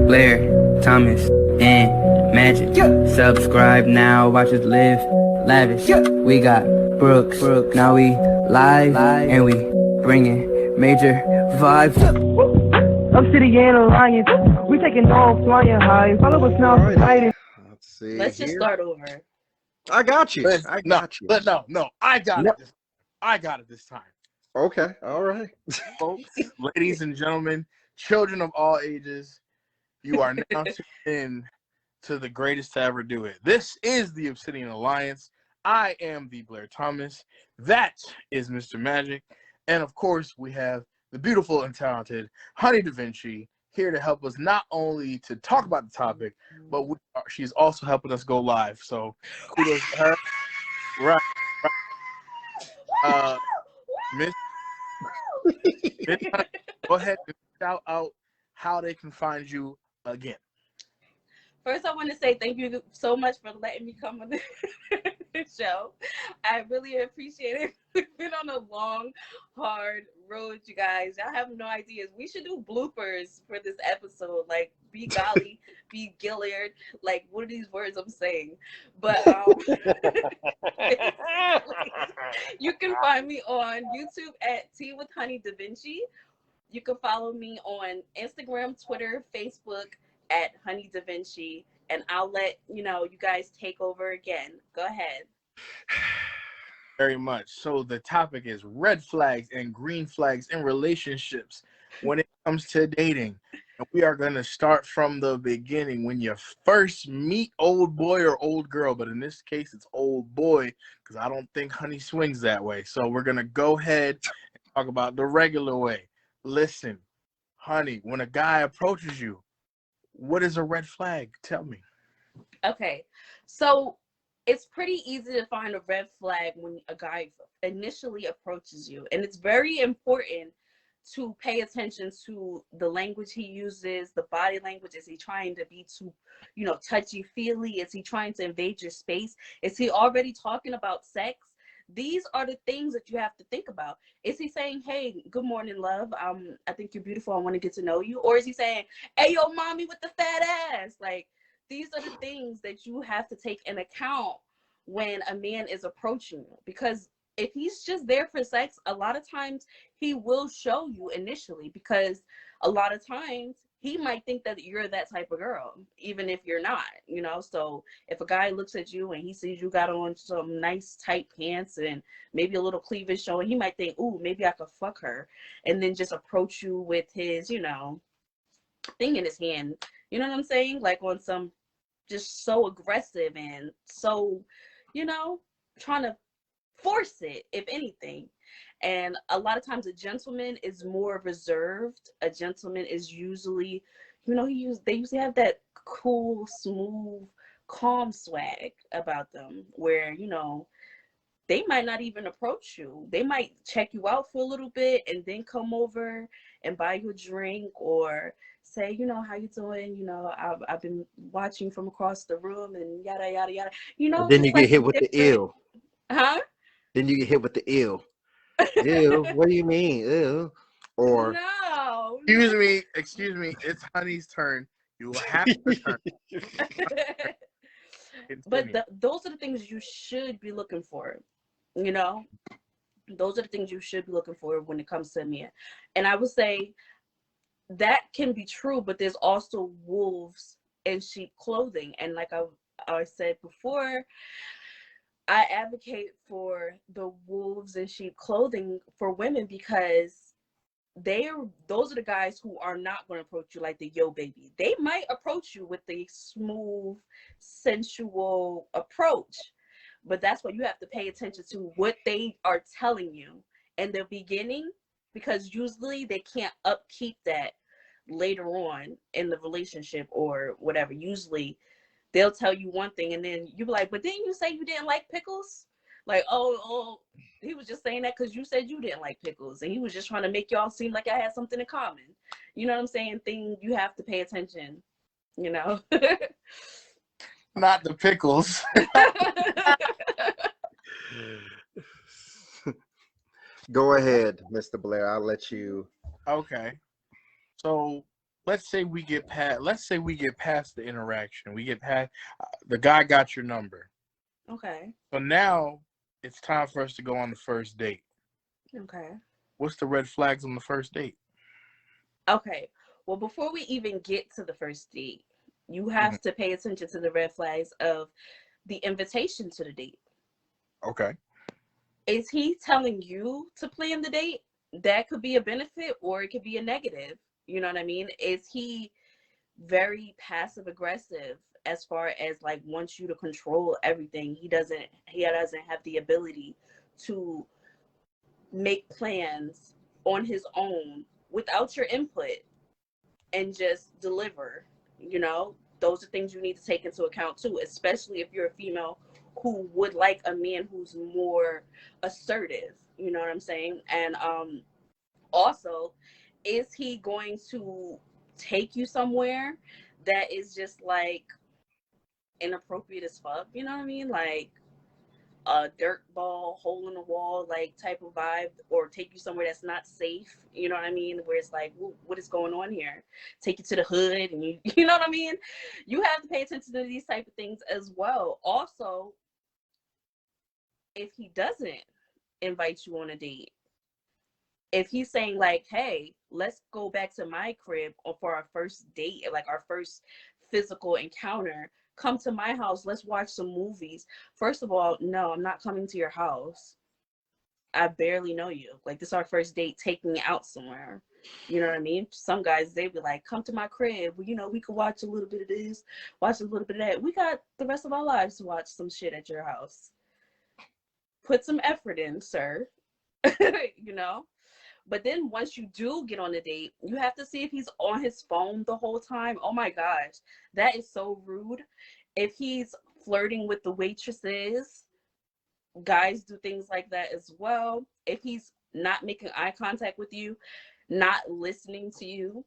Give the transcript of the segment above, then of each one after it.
Blair, Thomas, and Magic. Subscribe now, watch us live lavish. We got Brooks, now we live, and we bringing major vibes. Obsidian Alliance, we taking off flying high. Follow us now, fighting. Let's see. Let's just start over. I got you. I got you. No, I got it. I got it this time. Okay, all right. Folks, ladies and gentlemen, children of all ages, you are now tuned in to the greatest to ever do it. This is the Obsidian Alliance. I am the Blair Thomas. That is Mr. Magic. And of course, we have the beautiful and talented Honey Da Vinci here to help us not only to talk about the topic, but she's also helping us go live. So kudos to her. Right. Miss Honey, go ahead and shout out how they can find you again. First, I want to say thank you so much for letting me come on this show. I really appreciate it. We've been on a long, hard road, you guys. Y'all have no ideas. We should do bloopers for this episode. Like, be golly, be Gilliard. Like, what are these words I'm saying? But you can find me on YouTube at Tea with Honey Da Vinci. You can follow me on Instagram, Twitter, Facebook at Honey Da Vinci, and I'll let you guys take over again. Go ahead. Very much. So the topic is red flags and green flags in relationships when it comes to dating. And we are going to start from the beginning when you first meet old boy or old girl, but in this case it's old boy because I don't think Honey swings that way. So we're going to go ahead and talk about the regular way. Listen, Honey, when a guy approaches you, what is a red flag? Tell me. Okay, so it's pretty easy to find a red flag when a guy initially approaches you. And it's very important to pay attention to the language he uses, the body language. Is he trying to be too, touchy-feely? Is he trying to invade your space? Is he already talking about sex? These are the things that you have to think about. Is he saying, hey, good morning, love. I think you're beautiful. I want to get to know you. Or is he saying, hey, yo, mommy with the fat ass? Like, these are the things that you have to take in account when a man is approaching you. Because if he's just there for sex, a lot of times he will show you initially, because a lot of times he might think that you're that type of girl, even if you're not, So if a guy looks at you and he sees you got on some nice tight pants and maybe a little cleavage showing, he might think, ooh, maybe I could fuck her, and then just approach you with his, thing in his hand. You know what I'm saying? Like on some just so aggressive and so, trying to force it, if anything. And a lot of times a gentleman is more reserved. A gentleman is usually, they usually have that cool, smooth, calm swag about them where, they might not even approach you. They might check you out for a little bit and then come over and buy you a drink or say, how you doing? I've been watching from across the room and yada, yada, yada. And then you get hit with the ill. Huh? Then you get hit with the ill. Ew, what do you mean? Ew. Or no. Excuse me. It's Honey's turn. You will have to turn. But those are the things you should be looking for. Those are the things you should be looking for when it comes to men. And I would say that can be true, but there's also wolves in sheep clothing. And like I said before, I advocate for the wolves in sheep clothing for women because those are the guys who are not going to approach you like the yo baby. They might approach you with the smooth, sensual approach, but that's what you have to pay attention to, what they are telling you in the beginning, because usually they can't upkeep that later on in the relationship or whatever. Usually they'll tell you one thing and then you be like, but didn't you say you didn't like pickles? Like, oh, he was just saying that because you said you didn't like pickles, and he was just trying to make y'all seem like I had something in common. You know what I'm saying? You have to pay attention, Not the pickles. Go ahead, Mr. Blair. I'll let you. Okay. So let's say we get past the interaction. We get past the guy got your number. Okay. So now it's time for us to go on the first date. Okay. What's the red flags on the first date? Okay. Well, before we even get to the first date, you have Mhm. to pay attention to the red flags of the invitation to the date. Okay. Is he telling you to plan the date? That could be a benefit or it could be a negative. You know what I mean? Is he very passive aggressive as far as like wants you to control everything? He doesn't have the ability to make plans on his own without your input and just deliver. You know, those are things you need to take into account too, especially if you're a female who would like a man who's more assertive. You know what I'm saying? And also, is he going to take you somewhere that is just like inappropriate as fuck? You know what I mean? Like a dirt ball, hole in the wall, like type of vibe, or take you somewhere that's not safe. You know what I mean? Where it's like, what is going on here? Take you to the hood, and you know what I mean? You have to pay attention to these type of things as well. Also, if he doesn't invite you on a date, if he's saying like, hey, let's go back to my crib for our first date, like our first physical encounter, come to my house, let's watch some movies. First of all, no, I'm not coming to your house. I barely know you. Like, this is our first date, take me out somewhere. You know what I mean? Some guys, they be like, come to my crib. Well, you know, we could watch a little bit of this, watch a little bit of that. We got the rest of our lives to watch some shit at your house. Put some effort in, sir. You know? But then once you do get on a date, you have to see if he's on his phone the whole time. Oh my gosh, that is so rude. If he's flirting with the waitresses, guys do things like that as well. If he's not making eye contact with you, not listening to you,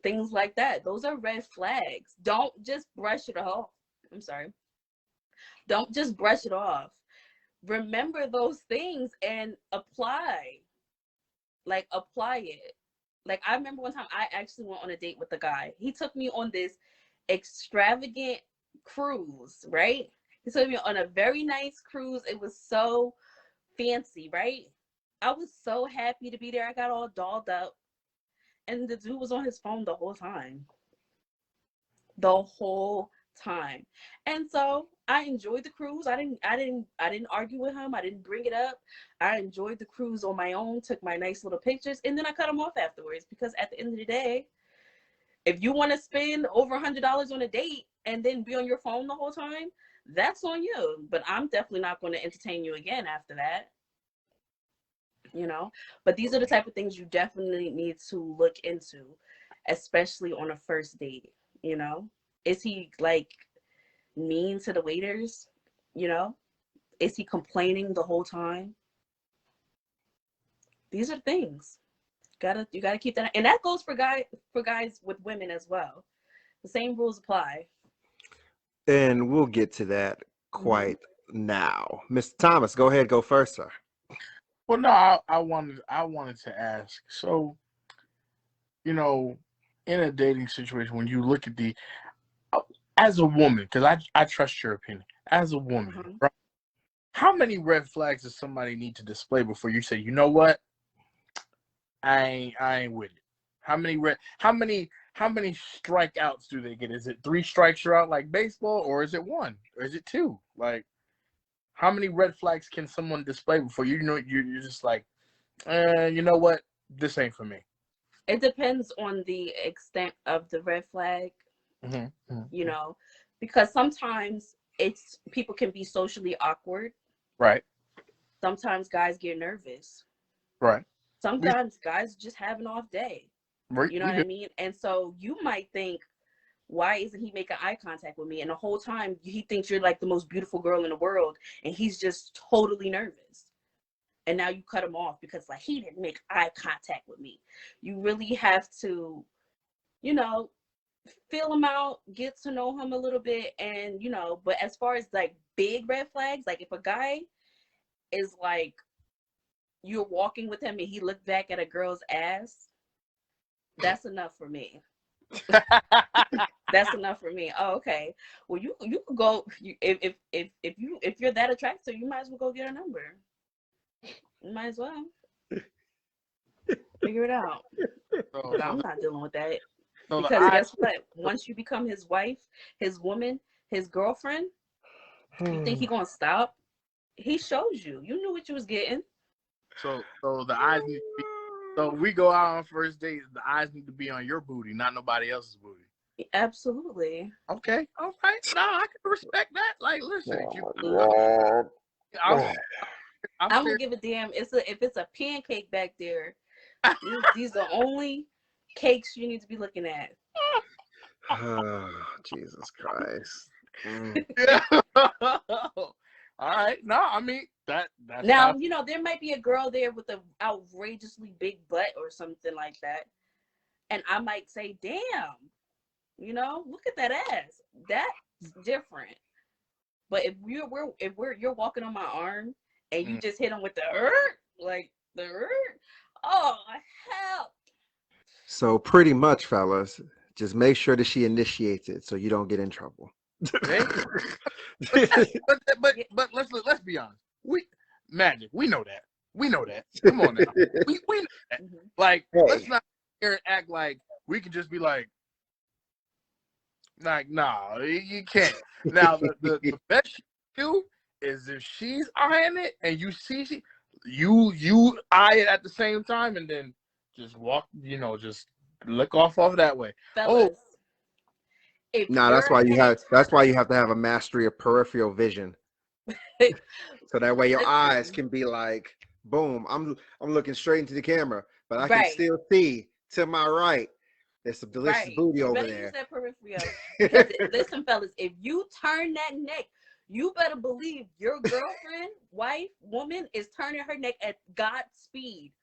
things like that. Those are red flags. Don't just brush it off. I'm sorry. Don't just brush it off. Remember those things and apply. Like, apply it. Like, I remember one time I actually went on a date with a guy. He took me on this extravagant cruise, right? He took me on a very nice cruise. It was so fancy, right? I was so happy to be there. I got all dolled up. And the dude was on his phone the whole time. The whole time. And so I enjoyed the cruise. I didn't argue with him. I didn't bring it up. I enjoyed the cruise on my own, took my nice little pictures, and then I cut him off afterwards, because at the end of the day, if you want to spend over $100 on a date and then be on your phone the whole time, that's on you. But I'm definitely not going to entertain you again after that. You know, but these are the type of things you definitely need to look into, especially on a first date. You know, is he like mean to the waiters? You know, is he complaining the whole time? These are things you gotta keep that, and that goes for guys with women as well. The same rules apply. And we'll get to that quite now. Mr. Thomas, go ahead, go first, sir. Well, no, I wanted to ask. So, you know, in a dating situation, when you look at as a woman, because I trust your opinion, as a woman, right? How many red flags does somebody need to display before you say, you know what, I ain't with it? How many strikeouts do they get? Is it 3 strikes you're out like baseball, or is it 1, or is it 2? Like, how many red flags can someone display before you know you're just like, you know what, this ain't for me? It depends on the extent of the red flag. You know, because sometimes people can be socially awkward. Right. Sometimes guys get nervous. Right. Sometimes guys just have an off day. You know what I mean? And so you might think, why isn't he making eye contact with me? And the whole time he thinks you're like the most beautiful girl in the world, and he's just totally nervous. And now you cut him off because like he didn't make eye contact with me. You really have to, you know, feel him out, get to know him a little bit, and you know. But as far as like big red flags, like if a guy is like, you're walking with him and he looked back at a girl's ass, that's enough for me. That's enough for me. Oh, okay. Well, you could go if you're that attractive, you might as well go get a number. You might as well figure it out. But I'm not dealing with that because guess what? Once you become his wife, his woman, his girlfriend, you think he gonna stop? He shows you. You knew what you was getting. So the eyes need to be. So we go out on first dates. The eyes need to be on your booty, not nobody else's booty. Absolutely. Okay, all right. No, I can respect that. Like, listen, I'm gonna give a damn. If it's a pancake back there, these are the only cakes you need to be looking at. Oh, Jesus Christ. All right. No, I mean that's now, there might be a girl there with an outrageously big butt or something like that. And I might say, damn, look at that ass. That's different. But if you're walking on my arm and you just hit him with the oh hell. So pretty much, fellas, just make sure that she initiates it so you don't get in trouble. but let's be honest. Magic. We know that. Come on now. We know that. Like, let's not here and act like we can just be like, nah, you can't. Now the best you do is if she's eyeing it and you see you eye it at the same time and then just walk, just look off that way. Fellas, that's why you have to have a mastery of peripheral vision. So that way your eyes can be like, boom, I'm looking straight into the camera, but I can still see to my right. There's some delicious booty over there. Use that peripheral. Because listen, fellas, if you turn that neck, you better believe your girlfriend, wife, woman is turning her neck at God's speed.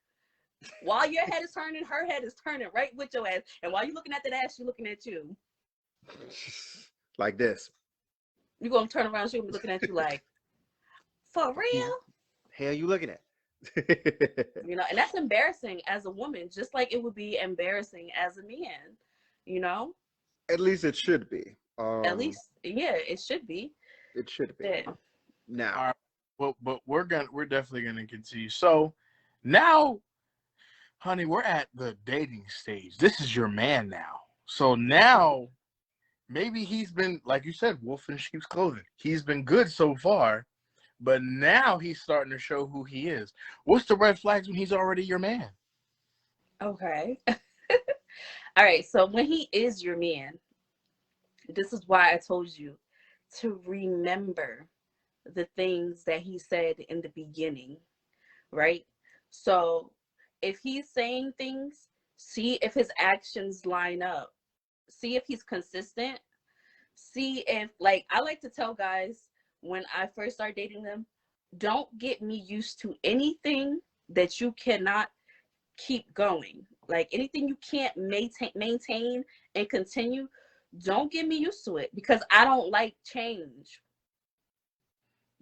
While your head is turning, her head is turning right with your ass. And while you're looking at that ass, she's looking at you. Like this. You're going to turn around, she'll be looking at you like, for real? Hell you looking at? And that's embarrassing as a woman, just like it would be embarrassing as a man, At least it should be. At least, yeah, it should be. It should be. Yeah. Now. But we're definitely gonna continue. So now, honey, we're at the dating stage. This is your man now. So now maybe he's been, like you said, wolf in sheep's clothing. He's been good so far. But now he's starting to show who he is. What's the red flags when he's already your man? Okay. All right. So when he is your man, this is why I told you to remember the things that he said in the beginning, right? So if he's saying things, see if his actions line up. See if he's consistent. See if, like, I like to tell guys, when I first start dating them, don't get me used to anything that you cannot keep going. Like anything you can't maintain and continue, don't get me used to it because I don't like change.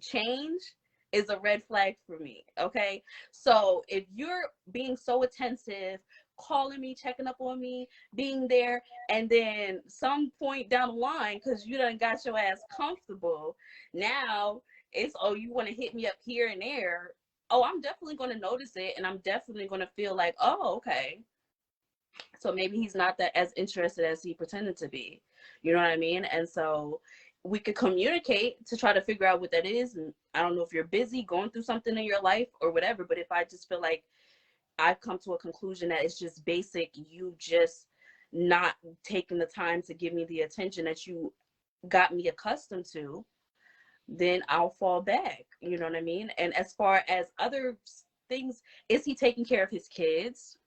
Change is a red flag for me, okay? So if you're being so attentive, calling me, checking up on me, being there, and then some point down the line, because you done got your ass comfortable, now it's, you want to hit me up here and there. I'm definitely going to notice it, and I'm definitely going to feel like, okay. So maybe he's not that as interested as he pretended to be. You know what I mean? And so we could communicate to try to figure out what that is. And I don't know if you're busy going through something in your life or whatever, but if I just feel like I've come to a conclusion that it's just basic, you just not taking the time to give me the attention that you got me accustomed to, then I'll fall back. You know what I mean? And as far as other things, is he taking care of his kids?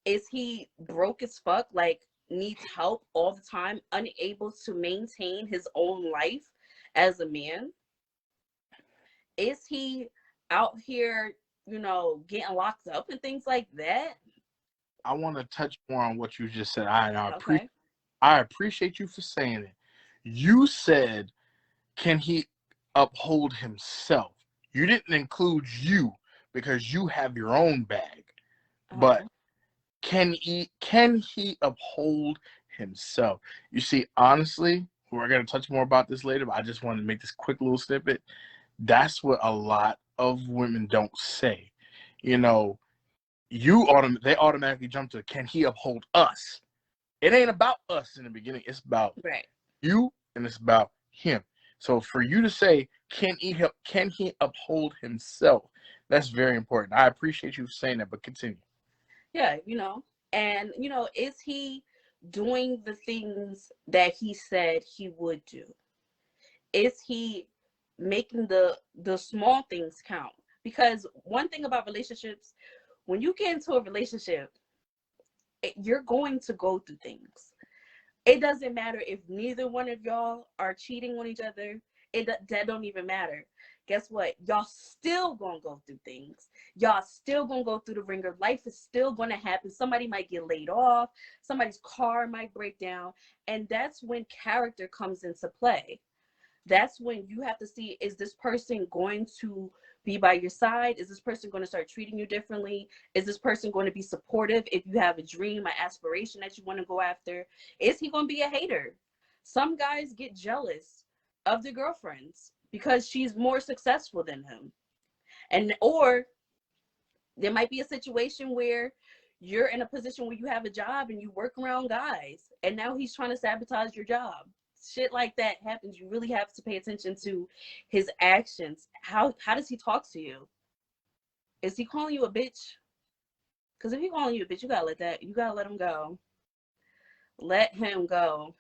Is he broke as fuck, like needs help all the time, unable to maintain his own life as a man? Is he out here, getting locked up and things like that? I want to touch more on what you just said. I appreciate you for saying it. You said, can he uphold himself? You didn't include you because you have your own bag. But Can he uphold himself? You see, honestly, we're going to touch more about this later, but I just wanted to make this quick little snippet. That's what a lot of women don't say. You know, they automatically jump to, can he uphold us? It ain't about us in the beginning. It's about you, and it's about him. So for you to say, can he uphold himself? That's very important. I appreciate you saying that, but continue. Yeah, and is he doing the things that he said he would do? Is he making the small things count? Because one thing about relationships, when you get into a relationship, you're going to go through things. It doesn't matter if neither one of y'all are cheating on each other. That don't even matter. Guess what? Y'all still gonna go through things. Y'all still gonna go through the ringer. Life is still gonna happen. Somebody might get laid off. Somebody's car might break down. And that's when character comes into play. That's when you have to see, is this person going to be by your side? Is this person going to start treating you differently? Is this person going to be supportive if you have a dream, an aspiration that you want to go after? Is he going to be a hater? Some guys get jealous of their girlfriends because she's more successful than him. Or there might be a situation where you're in a position where you have a job and you work around guys, and now he's trying to sabotage your job. Shit like that happens. You really have to pay attention to his actions. How does he talk to you? Is he calling you a bitch? Because if he's calling you a bitch, you gotta let him go. Let him go.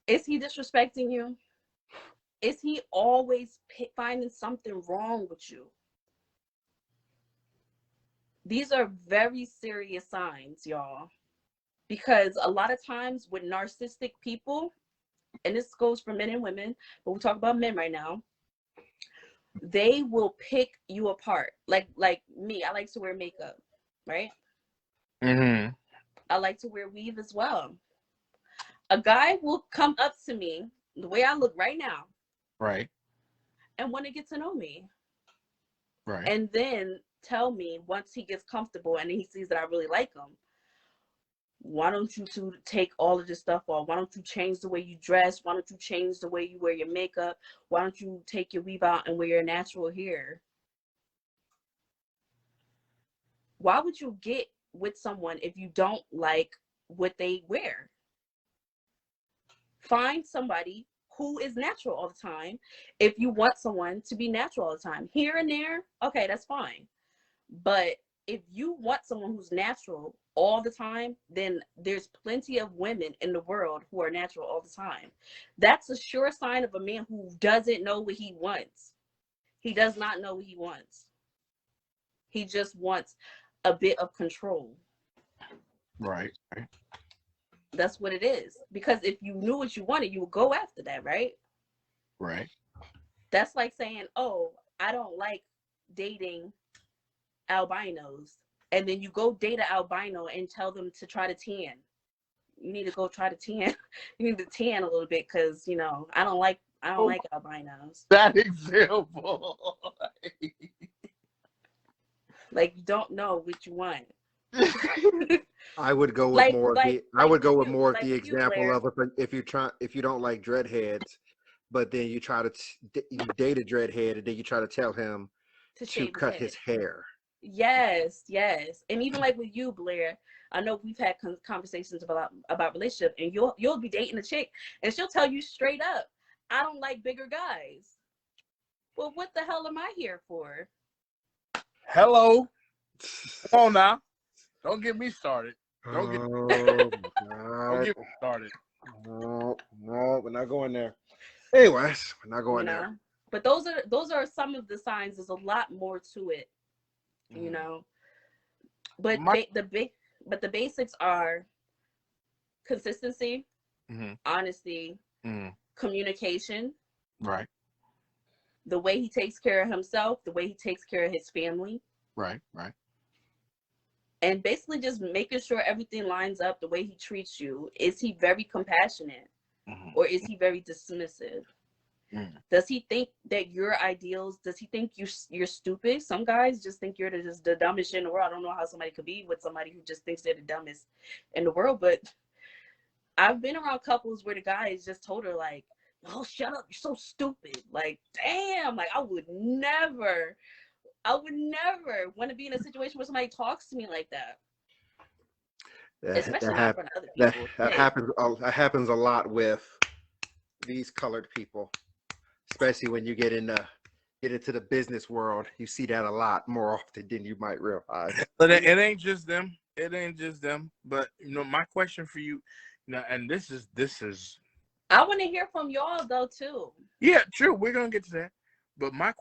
Is he disrespecting you? Is he always finding something wrong with you? These are very serious signs, y'all. Because a lot of times with narcissistic people, and this goes for men and women, but we'll talk about men right now, they will pick you apart. Like me, I like to wear makeup, right? Mm-hmm. I like to wear weave as well. A guy will come up to me the way I look right now, right, and want to get to know me, right, and then tell me once he gets comfortable and he sees that I really like him, why don't you two take all of this stuff off? Why don't you change the way you dress? Why don't you change the way you wear your makeup? Why don't you take your weave out and wear your natural hair? Why would you get with someone if you don't like what they wear? Find somebody who is natural all the time. If you want someone to be natural all the time, here and there, okay, that's fine. But if you want someone who's natural all the time, then there's plenty of women in the world who are natural all the time. That's a sure sign of a man who doesn't know what he wants. He does not know what he wants. He just wants a bit of control. right. That's what it is. Because if you knew what you wanted, you would go after that, right? Right. That's like saying, oh, I don't like dating albinos. And then you go date an albino and tell them to try to tan. You need to go try to tan. You need to tan a little bit because, I don't like albinos. That example. Like, you don't know what you want. I would go with more of the example of if you don't like dreadheads, but then you try to you date a dreadhead and then you try to tell him to cut his hair. Yes. And even like with you, Blair, I know we've had conversations about relationship, and you'll be dating a chick and she'll tell you straight up, I don't like bigger guys. Well, what the hell am I here for? Hello. Come on now. Don't get me started. Don't get me started. No, we're not going there. Anyways, we're not going there. But those are some of the signs. There's a lot more to it, But the basics are consistency, honesty, communication, right, the way he takes care of himself, the way he takes care of his family, right, and basically just making sure everything lines up the way he treats you. Is he very compassionate, or is he very dismissive? Does he think that your ideals, does he think you're stupid? Some guys just think you're just the dumbest shit in the world. I don't know how somebody could be with somebody who just thinks they're the dumbest in the world, but I've been around couples where the guys just told her like, oh, shut up, you're so stupid. Like, damn, like I would never want to be in a situation where somebody talks to me like that. Especially not in front of other people. That happens a lot with these colored people, especially when you get into the business world. You see that a lot more often than you might realize. But it ain't just them. It ain't just them. But my question for you, and this is. I want to hear from y'all though too. Yeah, true. We're gonna get to that. But my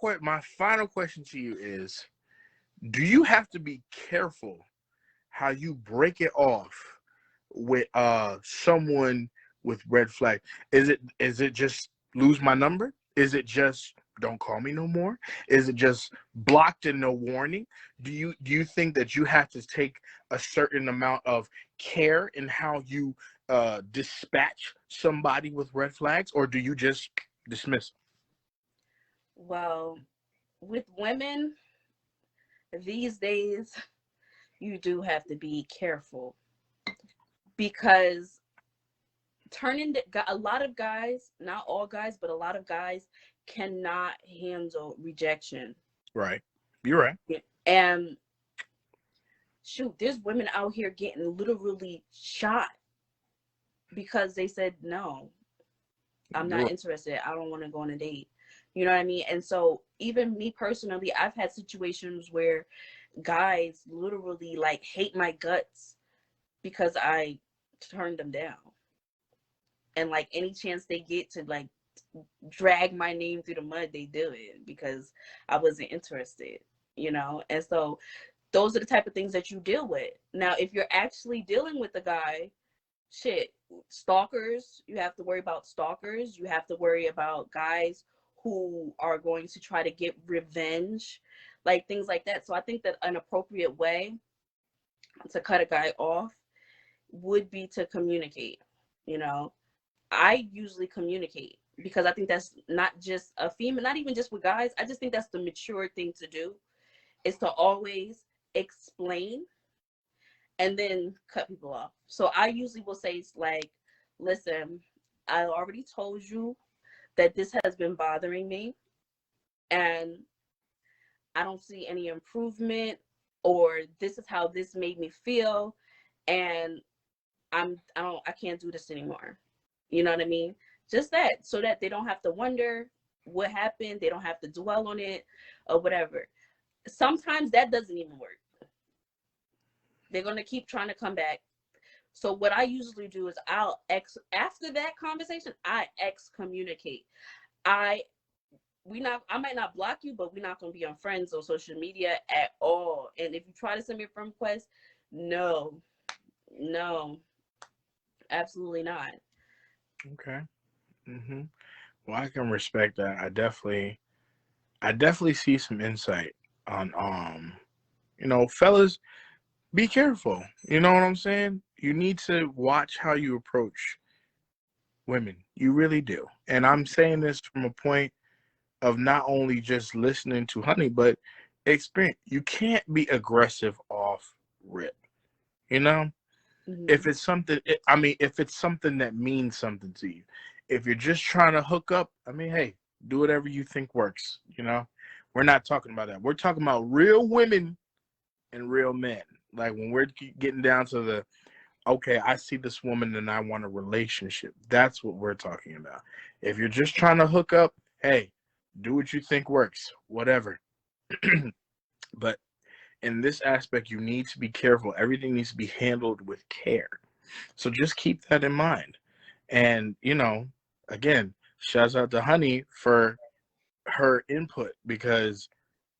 final question to you is: do you have to be careful how you break it off with someone with red flag? Is it just lose my number? Is it just don't call me no more? Is it just blocked and no warning? Do you think that you have to take a certain amount of care in how you dispatch somebody with red flags, or do you just dismiss? Well, with women these days, you do have to be careful, because a lot of guys, not all guys, but a lot of guys cannot handle rejection. Right. You're right. And shoot, there's women out here getting literally shot because they said, no, I'm not interested. I don't want to go on a date. You know what I mean? And so even me personally, I've had situations where guys literally like hate my guts because I turned them down. And like any chance they get to like drag my name through the mud, they do it because I wasn't interested, And so those are the type of things that you deal with. Now, if you're actually dealing with a guy, stalkers, you have to worry about stalkers. You have to worry about guys who are going to try to get revenge, like things like that. So I think that an appropriate way to cut a guy off would be to communicate. I usually communicate because I think that's not just a female, not even just with guys. I just think that's the mature thing to do, is to always explain and then cut people off. So I usually will say, like, listen, I already told you that this has been bothering me and I don't see any improvement, or this is how this made me feel, and I can't do this anymore. You know what I mean? Just that, so that they don't have to wonder what happened. They don't have to dwell on it or whatever. Sometimes that doesn't even work. They're going to keep trying to come back. So what I usually do is after that conversation, I excommunicate. I might not block you, but we're not going to be on friends or social media at all. And if you try to send me a friend request, no, absolutely not. Okay. Well, I can respect that. I definitely see some insight on fellas, be careful. You know what I'm saying? You need to watch how you approach women. You really do. And I'm saying this from a point of not only just listening to Honey, but experience. You can't be aggressive off rip. If it's something, if it's something that means something to you. If you're just trying to hook up, hey, do whatever you think works. We're not talking about that. We're talking about real women and real men. Like when we're getting down to okay, I see this woman and I want a relationship. That's what we're talking about. If you're just trying to hook up, hey, do what you think works, whatever. But in this aspect, you need to be careful. Everything needs to be handled with care. So just keep that in mind. And, again, shouts out to Honey for her input, because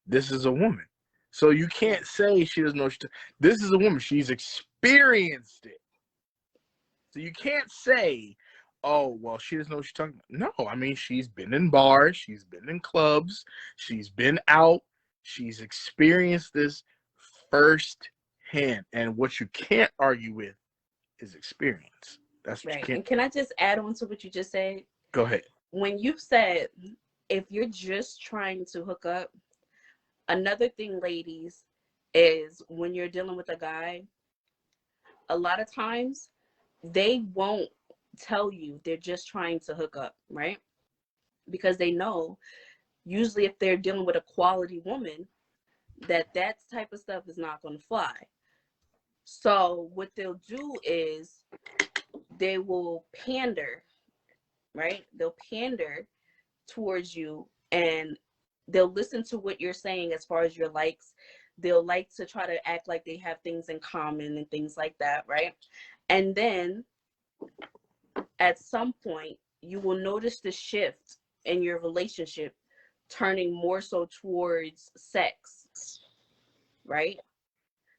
this is a woman. So you can't say she doesn't know. This is a woman. She's experienced it. So you can't say, oh, well, she doesn't know what she's talking about. No, she's been in bars. She's been in clubs. She's been out. She's experienced this firsthand. And what you can't argue with is experience. That's what you can't. And can I just add on to what you just said? Go ahead. when you said if you're just trying to hook up, another thing, ladies, is when you're dealing with a guy, a lot of times they won't tell you they're just trying to hook up, right? Because they know usually if they're dealing with a quality woman, that type of stuff is not going to fly. So what they'll do is they will pander, right? They'll pander towards you, and they'll listen to what you're saying as far as your likes. They'll like to try to act like they have things in common and things like that, right? And then at some point, you will notice the shift in your relationship turning more so towards sex, right?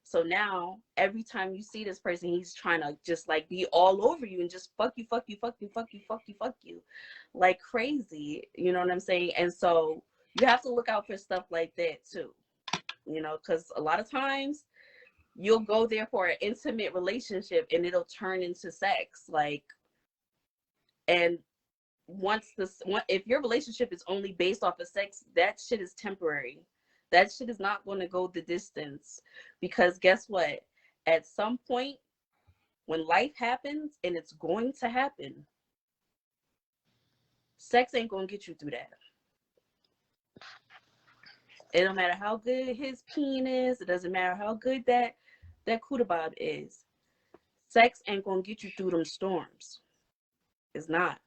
So now every time you see this person, he's trying to just like be all over you and just fuck you, fuck you, fuck you, fuck you, fuck you, fuck you, like crazy. You know what I'm saying? And so you have to look out for stuff like that too, you know, because a lot of times you'll go there for an intimate relationship and it'll turn into sex. Like, and if your relationship is only based off of sex, that shit is temporary. That shit is not going to go the distance, because guess what? At some point, when life happens, and it's going to happen, sex ain't going to get you through that. It don't matter how good his penis, it doesn't matter how good that Kudabob is. Sex ain't going to get you through them storms. It's not.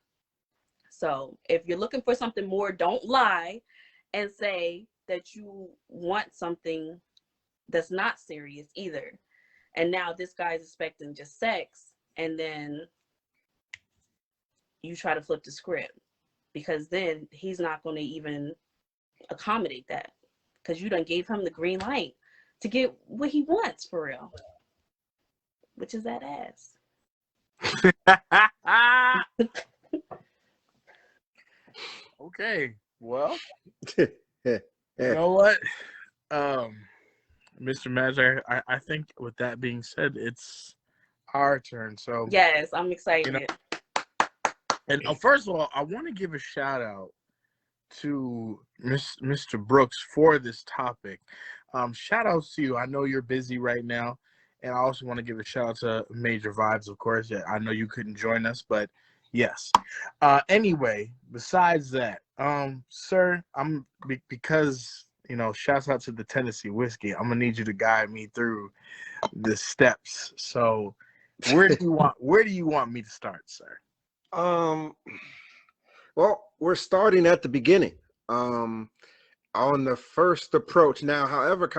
So if you're looking for something more, don't lie and say that you want something that's not serious either. And now this guy's expecting just sex, and then you try to flip the script, because then he's not going to even accommodate that, because you done gave him the green light to get what he wants for real, which is that ass. Okay, well, you know what, Mr. Magic, I think with that being said, it's our turn. So yes, I'm excited. You know, and first of all, I want to give a shout out to Mr. Brooks for this topic. Shout out to you. I know you're busy right now, and I also want to give a shout out to Major Vibes, of course. Yeah, I know you couldn't join us, but yes. Anyway, besides that, sir, because you know, shouts out to the Tennessee whiskey. I'm gonna need you to guide me through the steps. So, where do you want me to start, sir? Well, we're starting at the beginning. On the first approach. Now, however,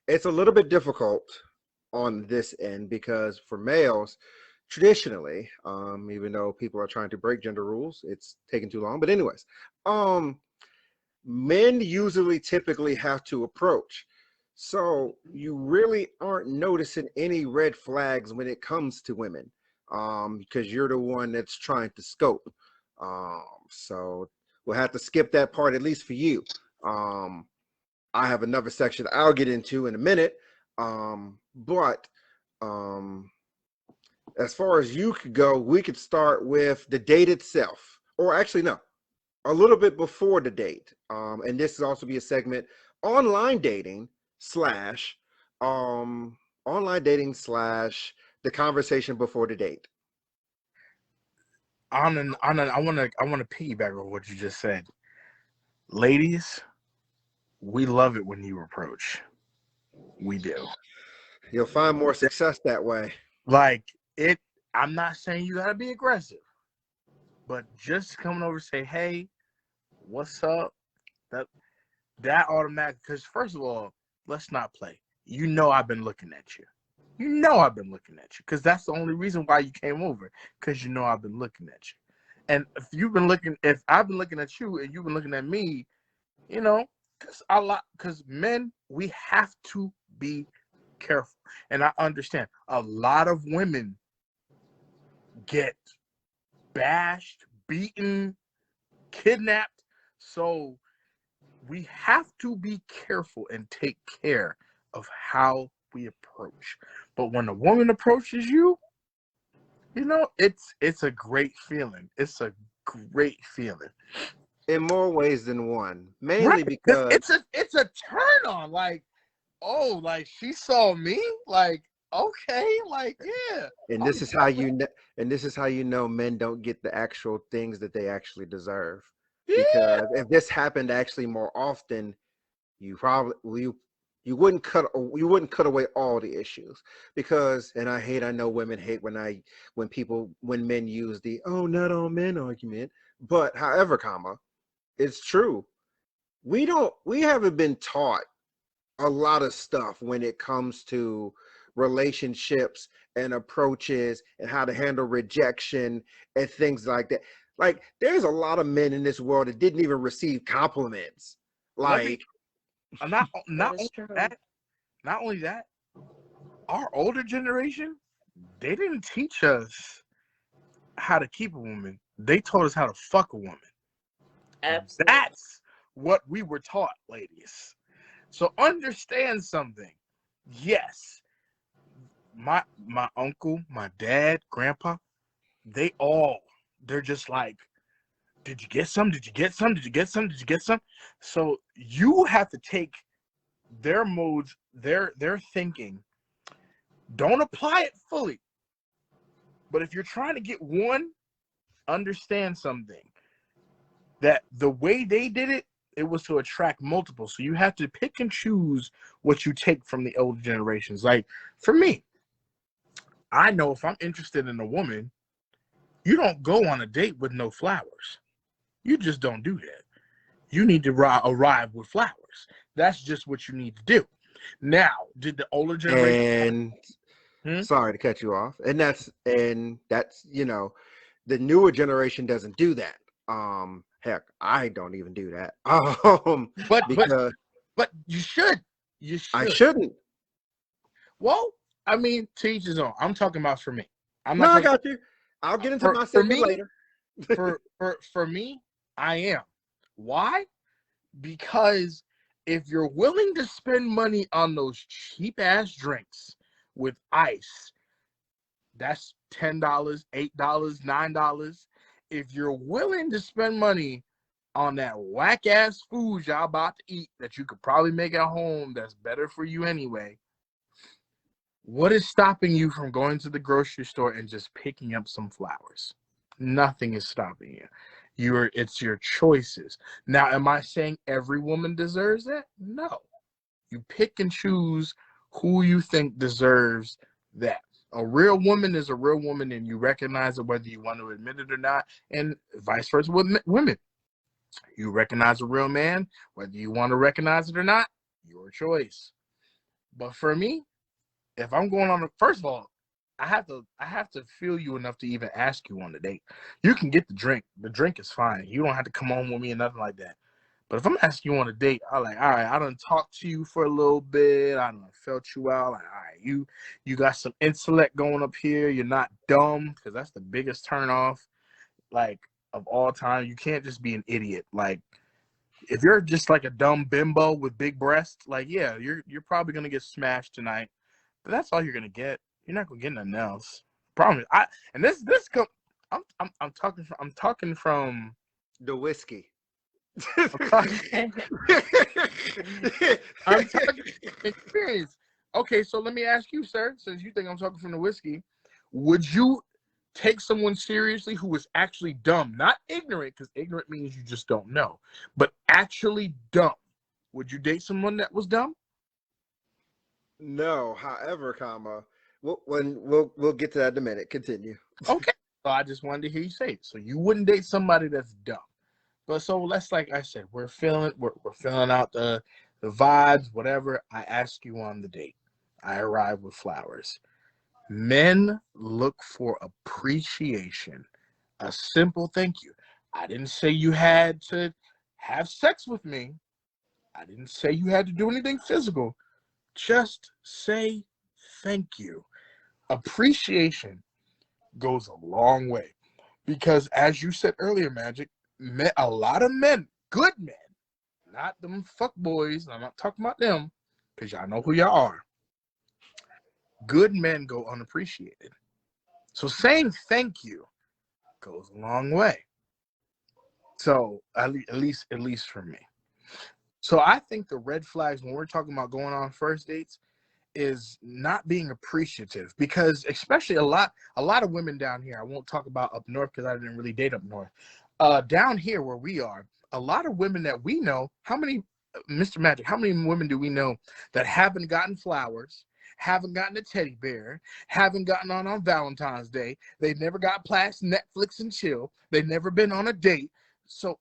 it's a little bit difficult on this end, because for males, traditionally, even though people are trying to break gender rules, it's taking too long. But anyways, men usually typically have to approach. So you really aren't noticing any red flags when it comes to women, because you're the one that's trying to scope. So we'll have to skip that part, at least for you. I have another section I'll get into in a minute. But as far as you could go, we could start with the date itself, or actually, no, a little bit before the date. And this will also be a segment, online dating slash the conversation before the date. I want to piggyback on what you just said. Ladies, we love it when you approach. We do. You'll find more success that way. Like it. I'm not saying you gotta be aggressive, but just coming over, say, "Hey, what's up?" That automatic. Because first of all, let's not play. You know I've been looking at you. You know I've been looking at you, because that's the only reason why you came over. Because you know I've been looking at you. And if I've been looking at you and you've been looking at me, you know, because men, we have to be careful. And I understand a lot of women get bashed, beaten, kidnapped. So we have to be careful and take care of how we approach. But when a woman approaches you, you know, it's a great feeling. It's a great feeling. In more ways than one. Mainly Right. because It's a turn on. Like, oh, like she saw me? Like, okay, like, yeah. and this is how you know men don't get the actual things that they actually deserve. Yeah. Because if this happened actually more often, you wouldn't cut away all the issues. Because, and I know women hate when men use the "oh, not all men" argument, but however, it's true. We haven't been taught a lot of stuff when it comes to relationships and approaches and how to handle rejection and things like that. Like, there's a lot of men in this world that didn't even receive compliments. Like, not true. not only that, our older generation, they didn't teach us how to keep a woman. They taught us how to fuck a woman. Absolutely. That's what we were taught, ladies. So understand something. Yes, my uncle, my dad, grandpa, they're just like, did you get some? Did you get some? Did you get some? Did you get some? So you have to take their modes, their thinking. Don't apply it fully. But if you're trying to get one, understand something. That the way they did it, it was to attract multiple. So you have to pick and choose what you take from the older generations. Like, for me, I know if I'm interested in a woman, you don't go on a date with no flowers. You just don't do that. You need to arrive with flowers. That's just what you need to do. Now, did the older generation... And sorry to cut you off. And that's the newer generation doesn't do that. Heck, I don't even do that. But you should. You should. I shouldn't. Well, I mean, to each his own. I'm talking about for me. I got you. I'll get into my segment later. for me, I am. Why? Because if you're willing to spend money on those cheap ass drinks with ice, that's $10, $8, $9. If you're willing to spend money on that whack ass food y'all about to eat that you could probably make at home that's better for you anyway, what is stopping you from going to the grocery store and just picking up some flowers? Nothing is stopping you. It's your choices. Now, am I saying every woman deserves that? No. You pick and choose who you think deserves that. A real woman is a real woman, and you recognize it whether you want to admit it or not, and vice versa with women. You recognize a real man, whether you want to recognize it or not, your choice. But for me, if I'm going on first of all, I have to feel you enough to even ask you on the date. You can get the drink. The drink is fine. You don't have to come home with me or nothing like that. But if I'm asking you on a date, I'm like, all right, I done talked to you for a little bit. I done felt you out. Like, all right, you got some intellect going up here. You're not dumb, because that's the biggest turn off, like, of all time. You can't just be an idiot. Like, if you're just like a dumb bimbo with big breasts, like, yeah, you're probably gonna get smashed tonight. But that's all you're gonna get. You're not gonna get nothing else. Problem is, I'm talking from the whiskey. I'm talking experience. Okay, so let me ask you, sir, since you think I'm talking from the whiskey, would you take someone seriously who is actually dumb, not ignorant, because ignorant means you just don't know, but actually dumb? Would you date someone that was dumb? No, however, we'll get to that in a minute. Continue. Okay, so I just wanted to hear you say it. So you wouldn't date somebody that's dumb. But so let's, like I said, we're filling out the vibes, whatever. I ask you on the date. I arrive with flowers. Men look for appreciation. A simple thank you. I didn't say you had to have sex with me. I didn't say you had to do anything physical. Just say thank you. Appreciation goes a long way. Because as you said earlier, Magic, a lot of men, good men, not them fuck boys, I'm not talking about them, because y'all know who y'all are. Good men go unappreciated. So saying thank you goes a long way. So at least for me. So I think the red flags when we're talking about going on first dates is not being appreciative, because especially a lot of women down here, I won't talk about up north because I didn't really date up north. Down here where we are, a lot of women that we know, Mr. Magic, how many women do we know that haven't gotten flowers, haven't gotten a teddy bear, haven't gotten on Valentine's Day, they've never got past Netflix and chill, they've never been on a date. So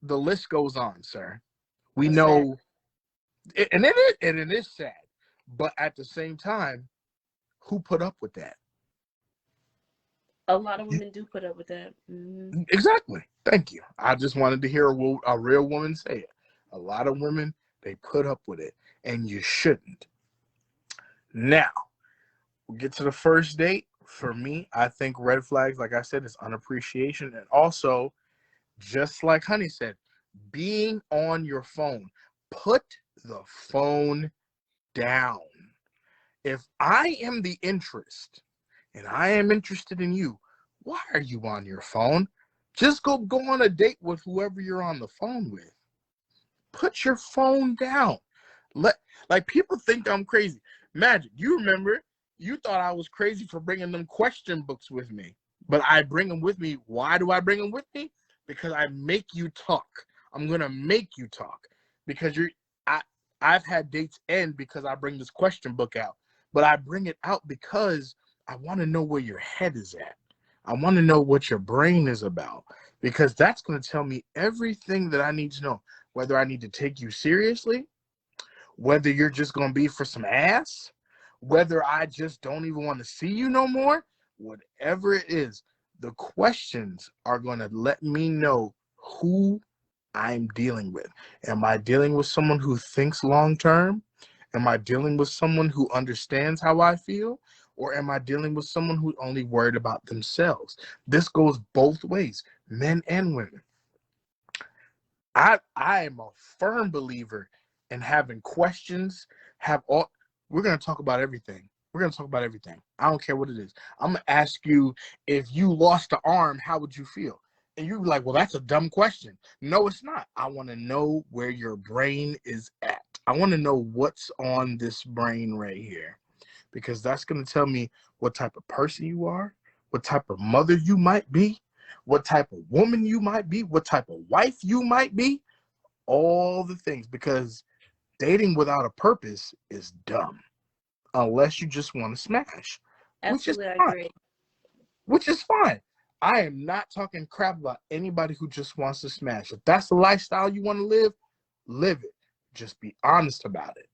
the list goes on, sir. We That's know, and it is sad. But at the same time, who put up with that? A lot of women do put up with that. Mm-hmm. Exactly. Thank you. I just wanted to hear a real woman say it. A lot of women, they put up with it, and you shouldn't. Now, we'll get to the first date. For me, I think red flags, like I said, is unappreciation. And also, just like Honey said, being on your phone. Put the phone down. If I am the interest and I am interested in you, why are you on your phone? Just go on a date with whoever you're on the phone with. Put your phone down. Like people think I'm crazy. Magic, you remember, you thought I was crazy for bringing them question books with me. But I bring them with me. Why do I bring them with me? Because I make you talk. I'm going to make you talk. Because I've had dates end because I bring this question book out. But I bring it out because I want to know where your head is at. I want to know what your brain is about, because that's going to tell me everything that I need to know, whether I need to take you seriously, whether you're just going to be for some ass, whether I just don't even want to see you no more, whatever it is, the questions are going to let me know who I'm dealing with. Am I dealing with someone who thinks long term? Am I dealing with someone who understands how I feel? Or am I dealing with someone who's only worried about themselves? This goes both ways, men and women. I am a firm believer in having questions. We're going to talk about everything. We're going to talk about everything. I don't care what it is. I'm going to ask you, if you lost an arm, how would you feel? And you're like, well, that's a dumb question. No, it's not. I want to know where your brain is at. I want to know what's on this brain right here, because that's going to tell me what type of person you are, what type of mother you might be, what type of woman you might be, what type of wife you might be, all the things. Because dating without a purpose is dumb, unless you just want to smash. Absolutely, I agree. Which is fine. I am not talking crap about anybody who just wants to smash. If that's the lifestyle you want to live, live it. Just be honest about it.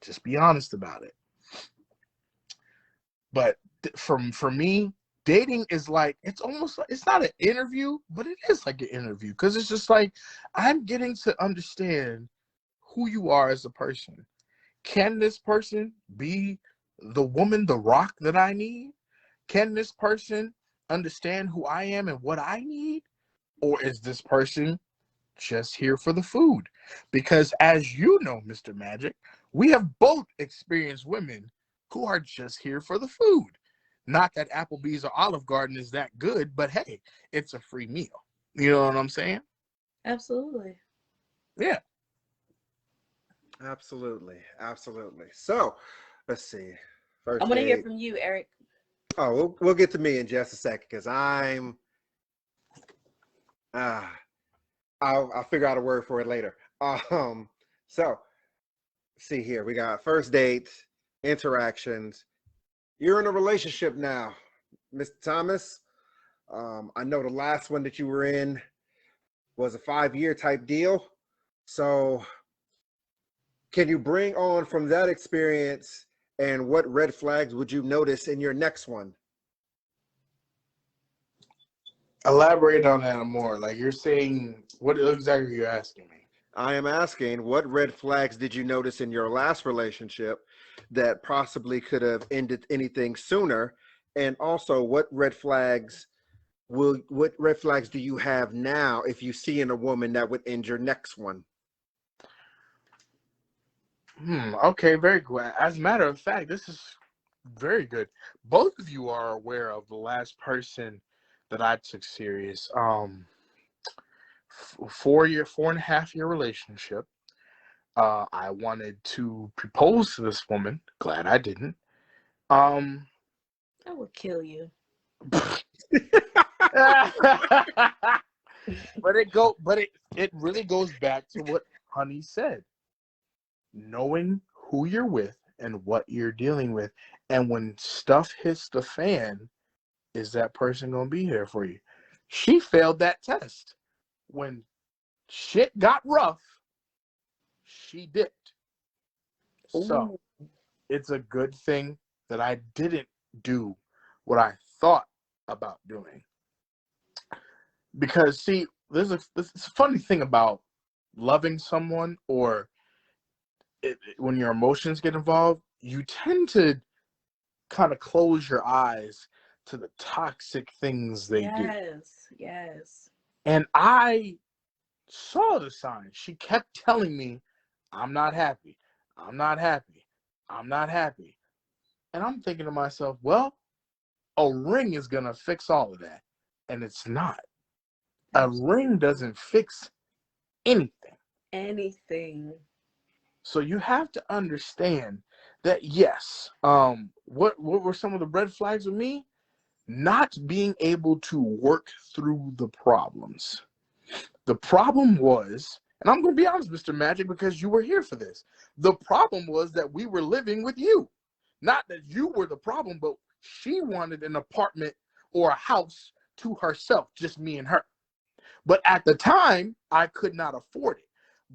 Just be honest about it. But for me, dating is like, it's almost like, it's not an interview, but it is like an interview, because it's just like, I'm getting to understand who you are as a person. Can this person be the woman, the rock that I need? Can this person understand who I am and what I need? Or is this person just here for the food? Because as you know, Mr. Magic, we have both experienced women who are just here for the food. Not that Applebee's or Olive Garden is that good, but hey, it's a free meal. You know what I'm saying? Absolutely. Yeah. Absolutely. So, let's see. First I want to date. hear from you, Eric. Oh, we'll get to me in just a second, because I'll figure out a word for it later. So see here, we got first date, interactions. You're in a relationship now, Mr. Thomas. I know the last one that you were in was a 5-year type deal. So can you bring on from that experience, and what red flags would you notice in your next one? Elaborate on that more. Like, you're saying, what exactly are you asking me? I am asking, what red flags did you notice in your last relationship that possibly could have ended anything sooner? And also, what red flags do you have now if you see in a woman that would end your next one? Okay, very good. As a matter of fact, this is very good. Both of you are aware of the last person that I took serious. 4.5 year relationship. I wanted to propose to this woman. Glad I didn't. I would kill you. But it really goes back to what Honey said. Knowing who you're with and what you're dealing with. And when stuff hits the fan, is that person going to be here for you? She failed that test. When shit got rough, she dipped. So it's a good thing that I didn't do what I thought about doing. Because, see, there's a funny thing about loving someone, or when your emotions get involved, you tend to kind of close your eyes to the toxic things they do. Yes. And I saw the signs. She kept telling me, I'm not happy. I'm not happy. I'm not happy. And I'm thinking to myself, well, a ring is going to fix all of that. And it's not. A ring doesn't fix anything. So you have to understand that, yes, what were some of the red flags with me? Not being able to work through the problems. The problem was, and I'm going to be honest, Mr. Magic, because you were here for this. The problem was that we were living with you. Not that you were the problem, but she wanted an apartment or a house to herself, just me and her. But at the time, I could not afford it.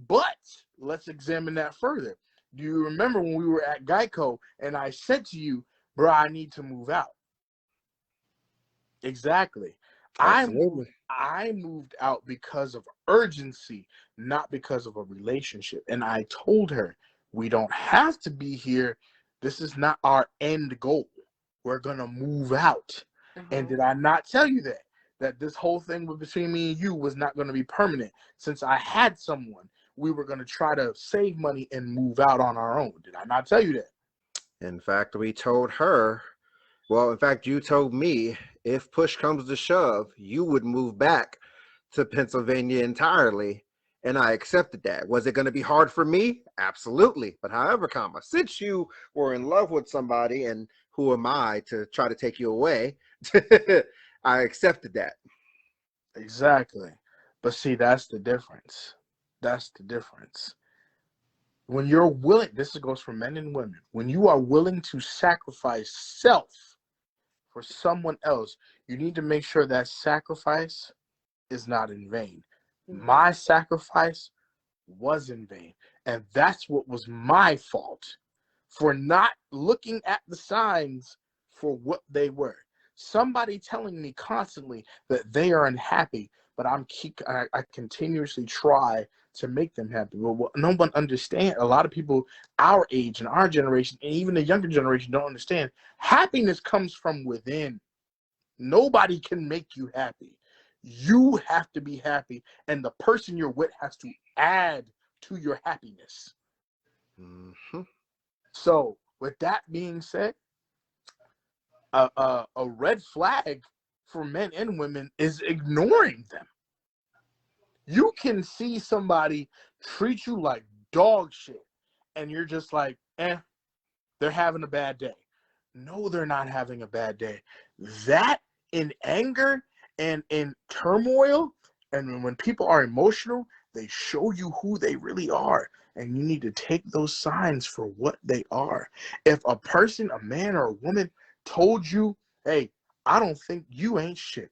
But let's examine that further. Do you remember when we were at Geico and I said to you, bro, I need to move out? Exactly. Absolutely. I moved out because of urgency, not because of a relationship. And I told her, we don't have to be here. This is not our end goal. We're going to move out. And did I not tell you that? That this whole thing between me and you was not going to be permanent. Since I had someone, we were going to try to save money and move out on our own. Did I not tell you that? In fact, we told her, well, in fact, you told me if push comes to shove, you would move back to Pennsylvania entirely. And I accepted that. Was it going to be hard for me? Absolutely. But however, since you were in love with somebody, and who am I to try to take you away? I accepted that. Exactly. But see, that's the difference. That's the difference. When you're willing, this goes for men and women, when you are willing to sacrifice self for someone else, you need to make sure that sacrifice is not in vain. My sacrifice was in vain. And that's what was my fault, for not looking at the signs for what they were. Somebody telling me constantly that they are unhappy, but I continuously try to make them happy. Well, no one understands. A lot of people our age and our generation, and even the younger generation, don't understand. Happiness comes from within. Nobody can make you happy. You have to be happy, and the person you're with has to add to your happiness. Mm-hmm. So, with that being said, a red flag for men and women is ignoring them. You can see somebody treat you like dog shit, and you're just like, they're having a bad day. No, they're not having a bad day. That in anger and in turmoil, and when people are emotional, they show you who they really are. And you need to take those signs for what they are. If a person, a man or a woman, told you, hey, I don't think you ain't shit.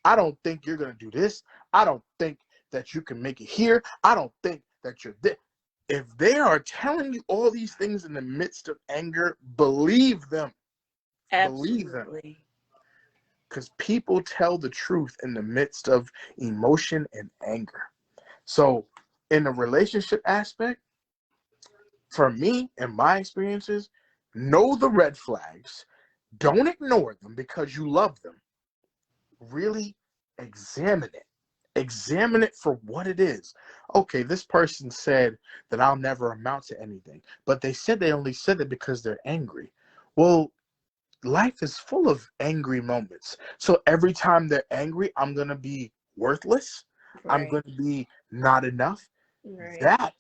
I don't think you're going to do this. I don't think that you can make it here. I don't think that you're this. If they are telling you all these things in the midst of anger, believe them. Absolutely. Believe them. Because people tell the truth in the midst of emotion and anger. So in the relationship aspect, for me and my experiences, know the red flags. Don't ignore them because you love them. Really examine it. Examine it for what it is. Okay, this person said that I'll never amount to anything, but they only said it because they're angry. Well, life is full of angry moments. So every time they're angry, I'm going to be worthless. I'm going to be not enough. That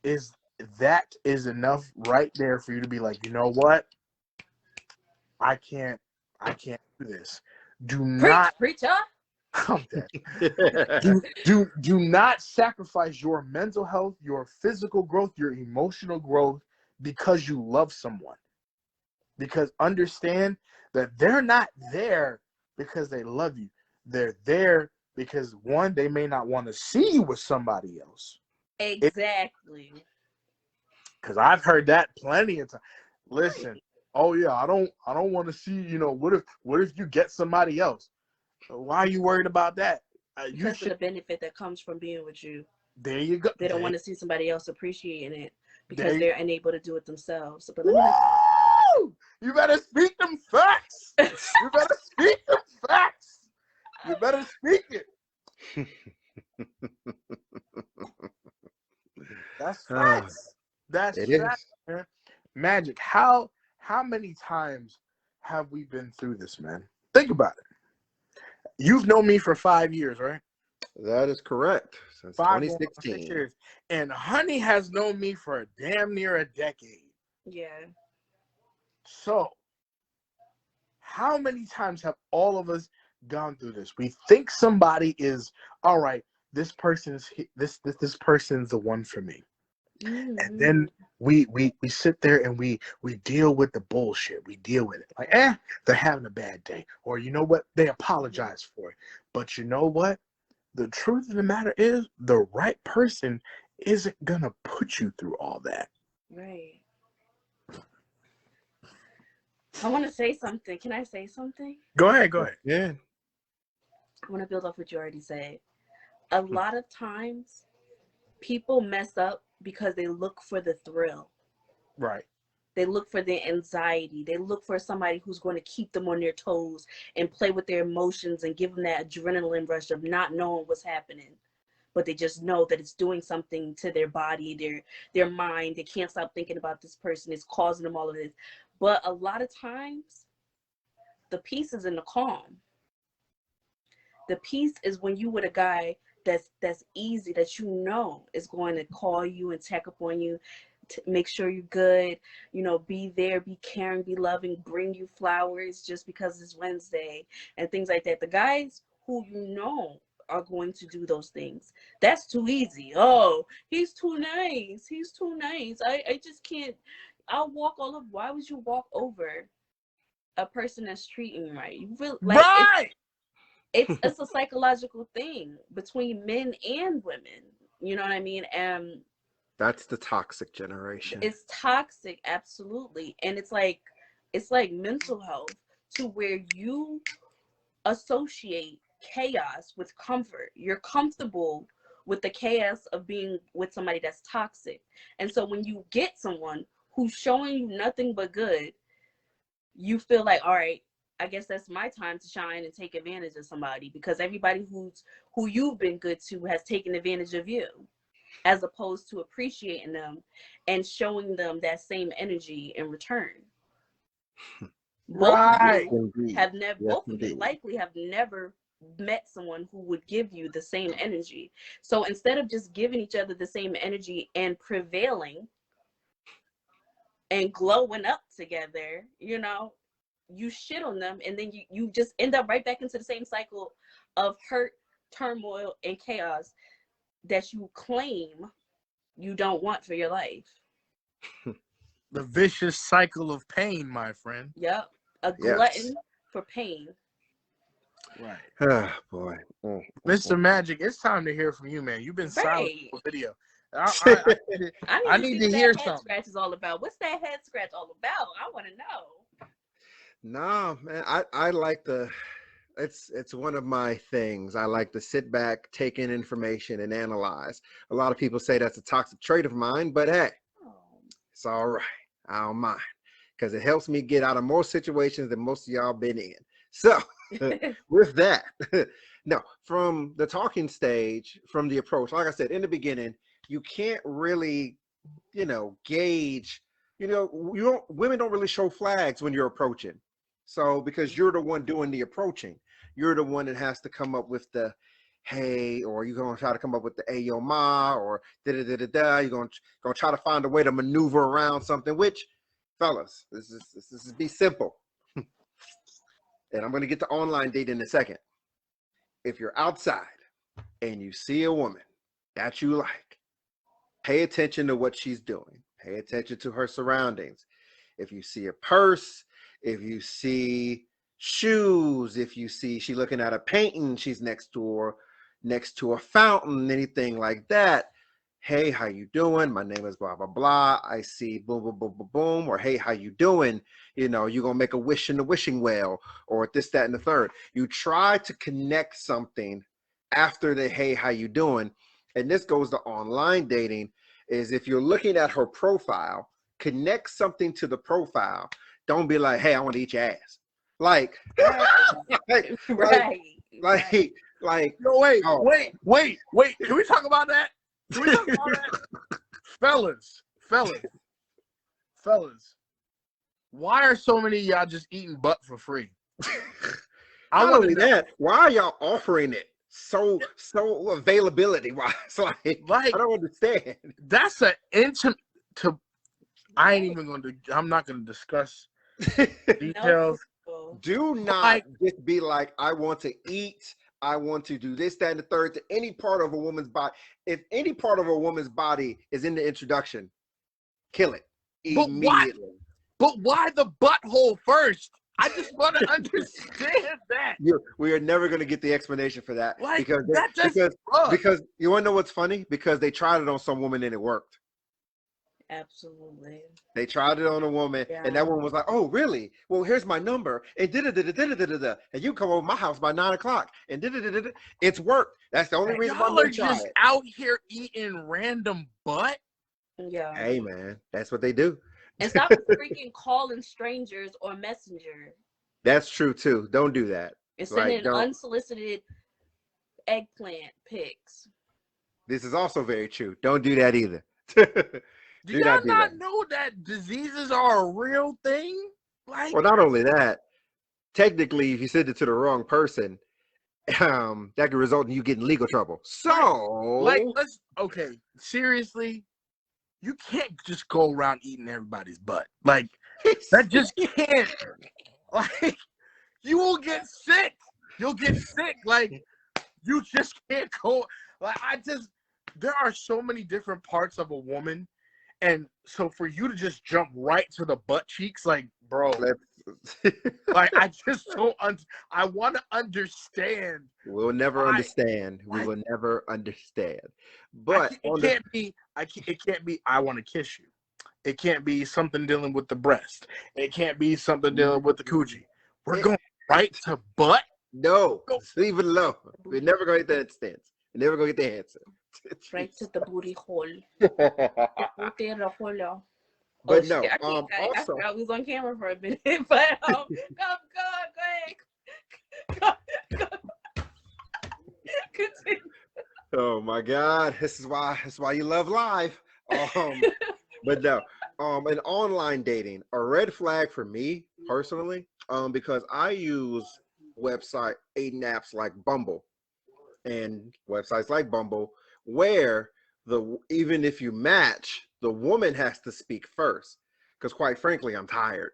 is enough right there for you to be like, you know what? I can't do this. Do not preacher. I'm dead. do not sacrifice your mental health, your physical growth, your emotional growth because you love someone. Because understand that they're not there because they love you. They're there because, one, they may not want to see you with somebody else. Exactly. Because I've heard that plenty of times. Listen, oh yeah, I don't want to see, what if you get somebody else? Why are you worried about that? Because of the benefit that comes from being with you. There you go. They don't want to see somebody else appreciating it because they're unable to do it themselves. But let me you better speak them facts. You better speak them facts. You better speak it. That's facts. That's facts, man. Magic. How many times have we been through this, man? Think about it. You've known me for 5 years, right? That is correct. Since 2016. 6 years. And Honey has known me for damn near a decade. Yeah. So, how many times have all of us gone through this? We think somebody is, all right, this person's the one for me. Mm-hmm. And then we sit there and we deal with the bullshit. We deal with it. Like, they're having a bad day. Or you know what? They apologize for it. But you know what? The truth of the matter is the right person isn't going to put you through all that. Right. I want to say something. Can I say something? Go ahead. Yeah. I want to build off what you already said. A lot of times people mess up because they look for the thrill. Right. They look for the anxiety. They look for somebody who's going to keep them on their toes and play with their emotions and give them that adrenaline rush of not knowing what's happening. But they just know that it's doing something to their body, their mind. They can't stop thinking about this person. It's causing them all of this. But a lot of times, the peace is in the calm. The peace is when you with a guy that's easy, that you know is going to call you and check up on you, to make sure you're good, be there, be caring, be loving, bring you flowers just because it's Wednesday and things like that. The guys who are going to do those things, that's too easy. Oh, he's too nice. I just can't. I'll walk all over. Why would you walk over a person that's treating you right? You really, like, right. It's a psychological thing between men and women. You know what I mean? And that's the toxic generation. It's toxic, absolutely. And it's like mental health, to where you associate chaos with comfort. You're comfortable with the chaos of being with somebody that's toxic. And so when you get someone who's showing you nothing but good, you feel like, all right, I guess that's my time to shine and take advantage of somebody, because everybody who you've been good to has taken advantage of you, as opposed to appreciating them and showing them that same energy in return. Right. Both of you likely have never met someone who would give you the same energy. So instead of just giving each other the same energy and prevailing and glowing up together, you shit on them, and then you just end up right back into the same cycle of hurt, turmoil, and chaos that you claim you don't want for your life. The vicious cycle of pain, my friend. Yep. A glutton for pain. Right. Oh, boy. Mr. Magic, it's time to hear from you, man. You've been silent for video. I need to hear something. Head scratch is all about. What's that head scratch all about? I want to know. Nah, man. I like it's one of my things. I like to sit back, take in information, and analyze. A lot of people say that's a toxic trait of mine, but hey, it's all right. I don't mind, because it helps me get out of more situations than most of y'all been in. So with that, no, from the talking stage, from the approach, like I said in the beginning, you can't really, gauge, women don't really show flags when you're approaching. So because you're the one doing the approaching, you're the one that has to come up with the, hey, or you're gonna try to come up with the hey yo ma, or da da da da da. You're gonna try to find a way to maneuver around something. Which, fellas, this is be simple. And I'm gonna get to online dating in a second. If you're outside and you see a woman that you like, pay attention to what she's doing. Pay attention to her surroundings. If you see a purse, if you see shoes, if you see she looking at a painting, she's next to a fountain, anything like that. Hey, how you doing? My name is blah blah blah. I see boom boom boom boom boom. Or hey, how you doing? You know, you're gonna make a wish in the wishing well, or this, that, and the third. You try to connect something after the hey, how you doing? And this goes to online dating, is if you're looking at her profile, connect something to the profile. Don't be like, hey, I want to eat your ass. Like, Right. No, wait. Can we talk about that? Fellas. Why are so many of y'all just eating butt for free? Not only that, why are y'all offering it so availability wise? Like, I don't understand. That's an intimate. I'm not gonna discuss details. No. Do not just be like, I want to eat. I want to do this, that, and the third to any part of a woman's body. If any part of a woman's body is in the introduction, kill it immediately. But why the butthole first? I just want to understand that. We are never going to get the explanation for that. Because you want to know what's funny? Because they tried it on some woman and it worked. Absolutely. They tried it on a woman, and that woman was like, "Oh, really? Well, here's my number, and and you come over my house by 9 o'clock, and it's worked." That's the only reason why y'all are just out here eating random butt. Yeah. Hey, man, that's what they do. And stop freaking calling strangers or Messenger. That's true too. Don't do that. And sending unsolicited eggplant pics. This is also very true. Don't do that either. Do y'all not know that diseases are a real thing? Like, well, not only that, technically, if you send it to the wrong person, that could result in you getting legal trouble. So, seriously, you can't just go around eating everybody's butt. Like, that just can't. Like, you will get sick. You'll get sick. Like, you just can't go. Like, there are so many different parts of a woman. And so for you to just jump right to the butt cheeks, like, bro, like, I just don't. I want to understand. We'll never understand. We will never understand. But it can't be. I want to kiss you. It can't be something dealing with the breast. It can't be something dealing with the coochie. We're going right to butt. No, leave it alone. We're never going to get that stance. We're never going to get the answer. Right to the booty hole. But no, I forgot we was on camera for a minute. But go ahead. Continue. Oh my God, this is why you love live. But no, in online dating, a red flag for me personally, because I use dating apps like Bumble and websites like Bumble, where even if you match, the woman has to speak first. Because quite frankly, I'm tired.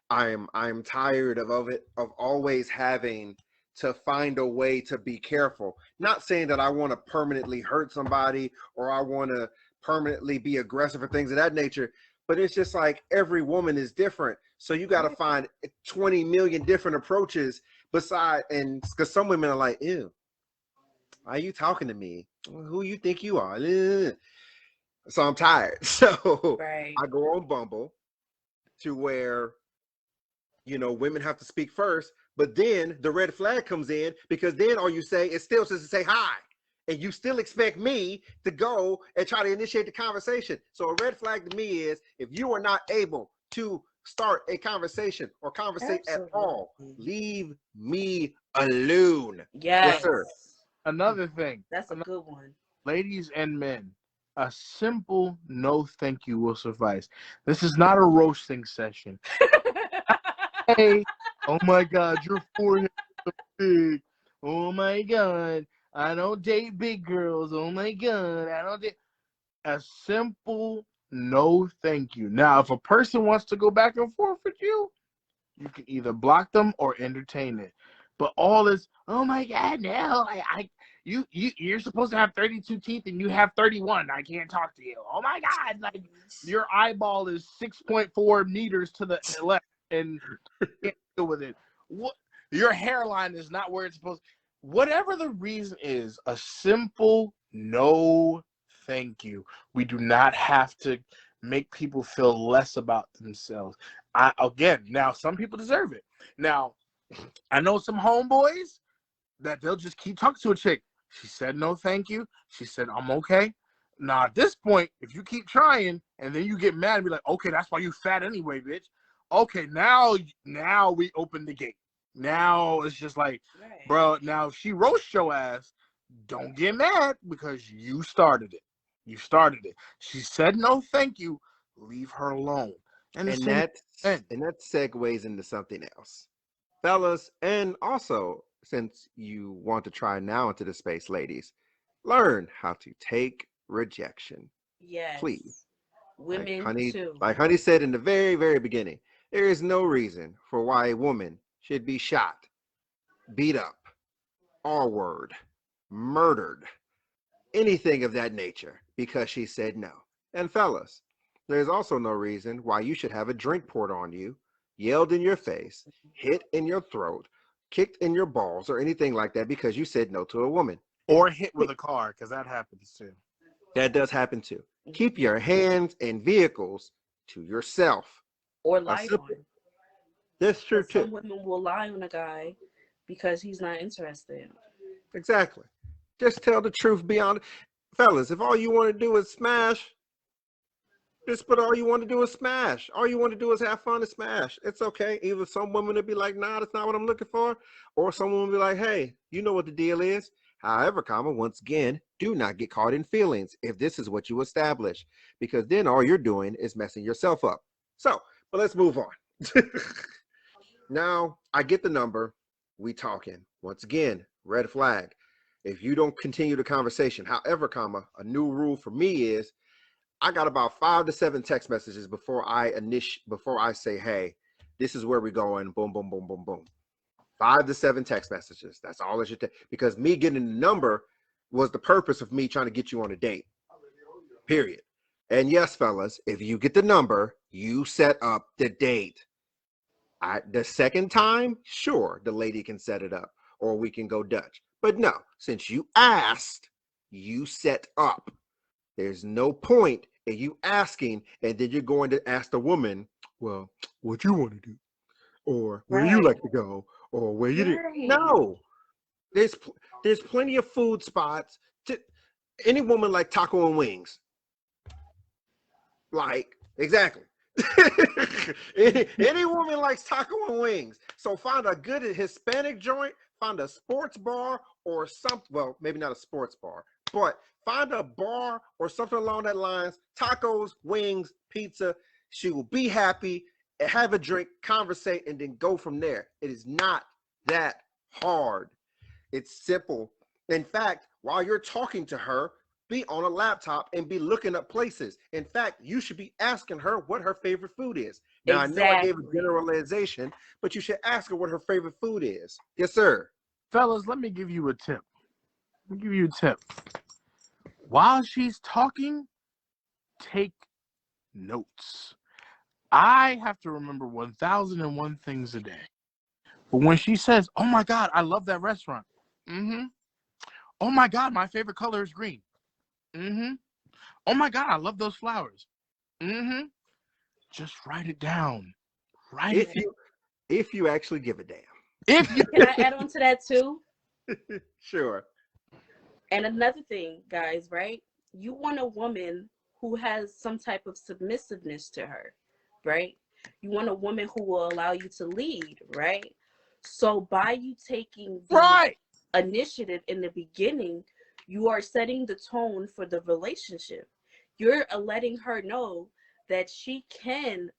I'm tired of always having to find a way to be careful. Not saying that I want to permanently hurt somebody or I want to permanently be aggressive or things of that nature, but it's just like every woman is different. So you got to find 20 million different approaches and because some women are like, ew, why are you talking to me? Who you think you are? So I'm tired. So I go on Bumble to where, women have to speak first, but then the red flag comes in because then all you say is still just to say hi. And you still expect me to go and try to initiate the conversation. So a red flag to me is if you are not able to start a conversation or conversate at all, leave me alone. Yes, sir. Another thing. That's a good one. Ladies and men, a simple no thank you will suffice. This is not a roasting session. Hey, oh my God, your forehead is so big. Oh my God, I don't date big girls. Oh my God, I don't date. A simple no thank you. Now, if a person wants to go back and forth with you, you can either block them or entertain it. But all this, oh my God, no, you're supposed to have 32 teeth and you have 31. I can't talk to you. Oh my God, like your eyeball is 6.4 meters to the left and you can't deal with it. What? Your hairline is not where it's supposed. Whatever the reason is, a simple no thank you. We do not have to make people feel less about themselves. Again, now some people deserve it. Now, I know some homeboys that they'll just keep talking to a chick. She said no thank you. She said I'm okay. Now at this point, if you keep trying and then you get mad and be like, okay, that's why you fat anyway, bitch. Okay, now we open the gate. Now it's just like, bro, now if she roasts your ass, don't get mad because you started it. You started it. She said no thank you. Leave her alone. And that segues into something else. Fellas, and also, since you want to try now into the space, ladies, learn how to take rejection. Yes. Please. Women too. Like Honey said in the very, very beginning, there is no reason for why a woman should be shot, beat up, R-word, murdered, anything of that nature because she said no. And fellas, there's also no reason why you should have a drink poured on you, yelled in your face, hit in your throat, kicked in your balls, or anything like that because you said no to a woman. Or hit with a car, because that happens too. That does happen too. Keep your hands and vehicles to yourself. Or lie on. That's true too. Some women will lie on a guy because he's not interested. Exactly. Just tell the truth beyond. Fellas, if all you want to do is smash, just put all you want to do is smash. All you want to do is have fun and smash. It's okay. Either some women will be like, nah, that's not what I'm looking for. Or someone will be like, hey, you know what the deal is. However, once again, do not get caught in feelings if this is what you establish, because then all you're doing is messing yourself up. So, but let's move on. Now, I get the number. We talking. Once again, red flag. If you don't continue the conversation, however, a new rule for me is I got about 5 to 7 text messages before I say, hey, this is where we're going. Boom, boom, boom, boom, boom. 5 to 7 text messages. That's all it should take. Because me getting the number was the purpose of me trying to get you on a date. Period. And yes, fellas, if you get the number, you set up the date. The second time, sure, the lady can set it up or we can go Dutch. But no, since you asked, you set up. There's no point in you asking and then you're going to ask the woman, well, what you want to do? Or where you like to go? Or where you do? No. There's plenty of food spots. Any woman like taco and wings. Like, exactly. any woman likes taco and wings. So find a good Hispanic joint, find a sports bar or something. Well, maybe not a sports bar, but find a bar or something along that lines. Tacos, wings, pizza. She will be happy, have a drink, conversate, and then go from there. It is not that hard. It's simple. In fact, while you're talking to her, be on a laptop and be looking up places. In fact, you should be asking her what her favorite food is. Now, I know I gave a generalization, but you should ask her what her favorite food is. Yes, sir. Fellas, let me give you a tip. While she's talking, take notes. I have to remember 1,001 things a day. But when she says, oh my God, I love that restaurant. Oh my God, my favorite color is green. Oh my God, I love those flowers. Just write it down. If you actually give a damn. Can I add on to that too? Sure. And another thing, guys, right? You want a woman who has some type of submissiveness to her, right? You want a woman who will allow you to lead, right? So by you taking the initiative in the beginning, you are setting the tone for the relationship. You're letting her know that she can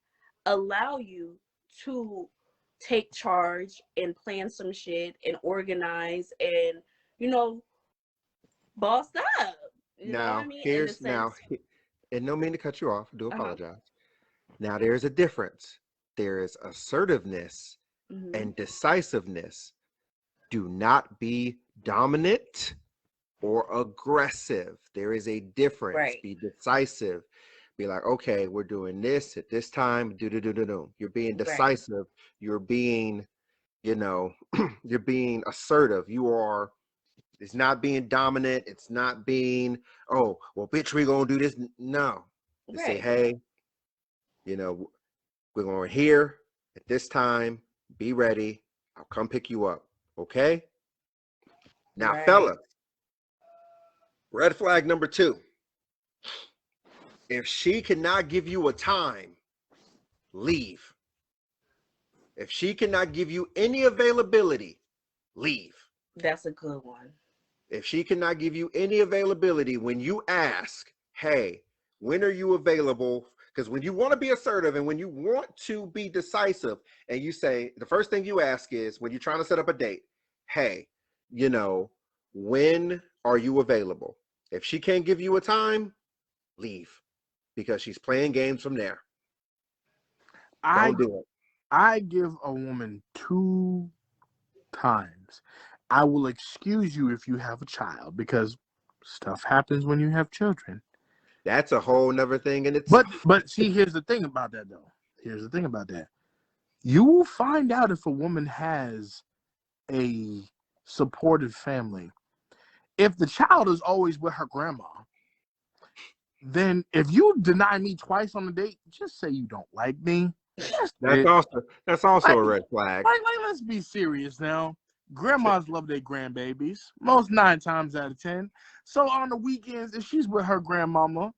allow you to take charge and plan some shit and organize and, you know, boss up. You know what I mean? In a sense. And no mean to cut you off, do Uh-huh. apologize. Now there's a difference. There is assertiveness and decisiveness. Do not be dominant or aggressive. There is a difference. Right. Be decisive. Be like, okay, we're doing this at this time. Do. You're being decisive. Right. You're being, you know, you're being assertive. You are. It's not being dominant. It's not being, oh, well, bitch, we gonna do this. No. Just say, hey, you know, we're going here at this time. Be ready. I'll come pick you up. Okay? Now, fellas, red flag number 2. If she cannot give you a time, leave. If she cannot give you any availability, leave. That's a good one. If she cannot give you any availability when you ask, hey, when are you available? Because when you want to be assertive and when you want to be decisive and you say, the first thing you ask is when you're trying to set up a date, hey, you know, when are you available? If she can't give you a time, leave, because she's playing games from there. Don't do it. I give a woman 2 times. I will excuse you if you have a child, because stuff happens when you have children. That's a whole nother thing in itself. But see, here's the thing about that, though. Here's the thing about that. You will find out if a woman has a supportive family. If the child is always with her grandma, then if you deny me twice on a date, just say you don't like me. That's also a red flag. Like, let's be serious now. Grandmas love their grandbabies, most 9 times out of 10. So on the weekends, if she's with her grandmama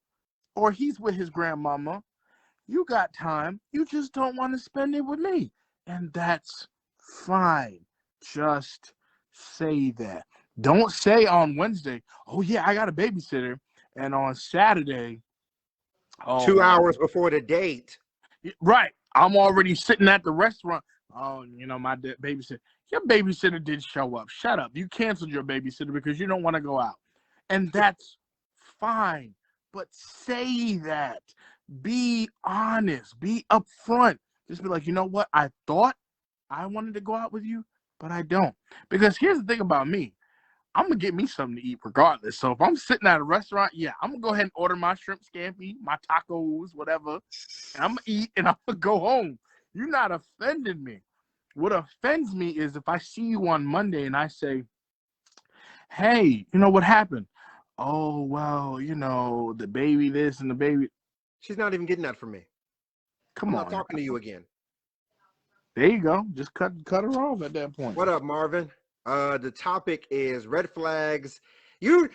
or he's with his grandmama, you got time. You just don't want to spend it with me. And that's fine. Just say that. Don't say on Wednesday, oh yeah, I got a babysitter. And on Saturday, 2 hours before the date. Right. I'm already sitting at the restaurant. Oh, you know, my babysitter. Your babysitter did show up. Shut up. You canceled your babysitter because you don't want to go out. And that's fine. But say that. Be honest. Be upfront. Just be like, you know what? I thought I wanted to go out with you, but I don't. Because here's the thing about me. I'm going to get me something to eat regardless. So if I'm sitting at a restaurant, yeah, I'm going to go ahead and order my shrimp scampi, my tacos, whatever. And I'm going to eat and I'm going to go home. You're not offending me. What offends me is if I see you on Monday and I say, hey, you know what happened? Oh, well, you know, the baby this and the baby. She's not even getting that from me. I'm not talking to you again. There you go. Just cut her off at that point. What up, Marvin? The topic is red flags. Honey,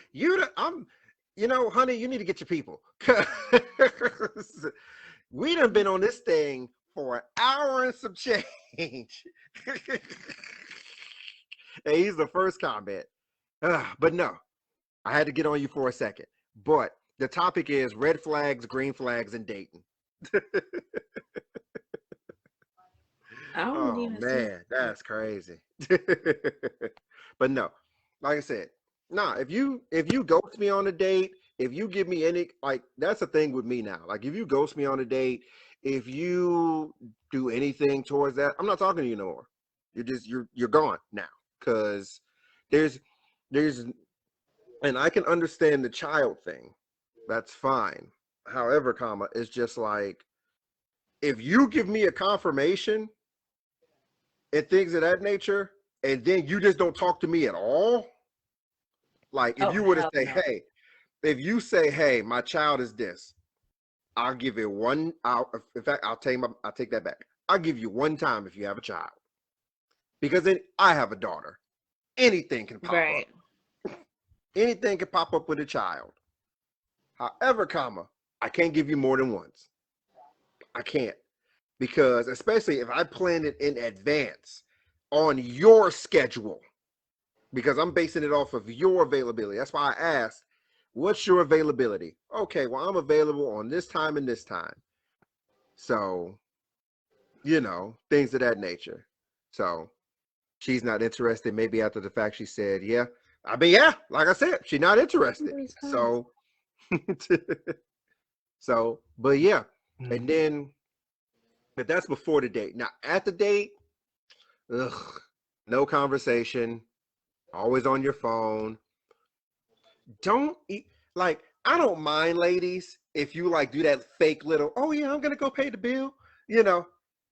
you need to get your people. We done been on this thing for an hour and some change. Hey, he's the first comment. But no, I had to get on you for a second. But the topic is red flags, green flags, and dating. Oh man, that's crazy. But no, like I said, if you ghost me on a date, if you give me any, like, that's the thing with me now. Like, if you ghost me on a date, if you do anything towards that, I'm not talking to you no more. You're gone now, because there's and I can understand the child thing. That's fine. However, it's just like, if you give me a confirmation and things of that nature, and then you just don't talk to me at all. Like, if you were to say, hey, if you say, hey, my child is this, I'll give it one. In fact, I'll take that back. I'll give you one time if you have a child, because then I have a daughter. Anything can pop up. Anything can pop up with a child. However, I can't give you more than once. I can't, because especially if I plan it in advance on your schedule, because I'm basing it off of your availability. That's why I asked, what's your availability? Okay, well, I'm available on this time and this time. So, things of that nature. So she's not interested. Maybe after the fact she said, yeah. I mean, yeah, like I said, she's not interested. So, but yeah. And then, but that's before the date. Now, at the date, no conversation, always on your phone. Don't eat, like, I don't mind, ladies, if you like do that fake little, oh yeah, I'm gonna go pay the bill.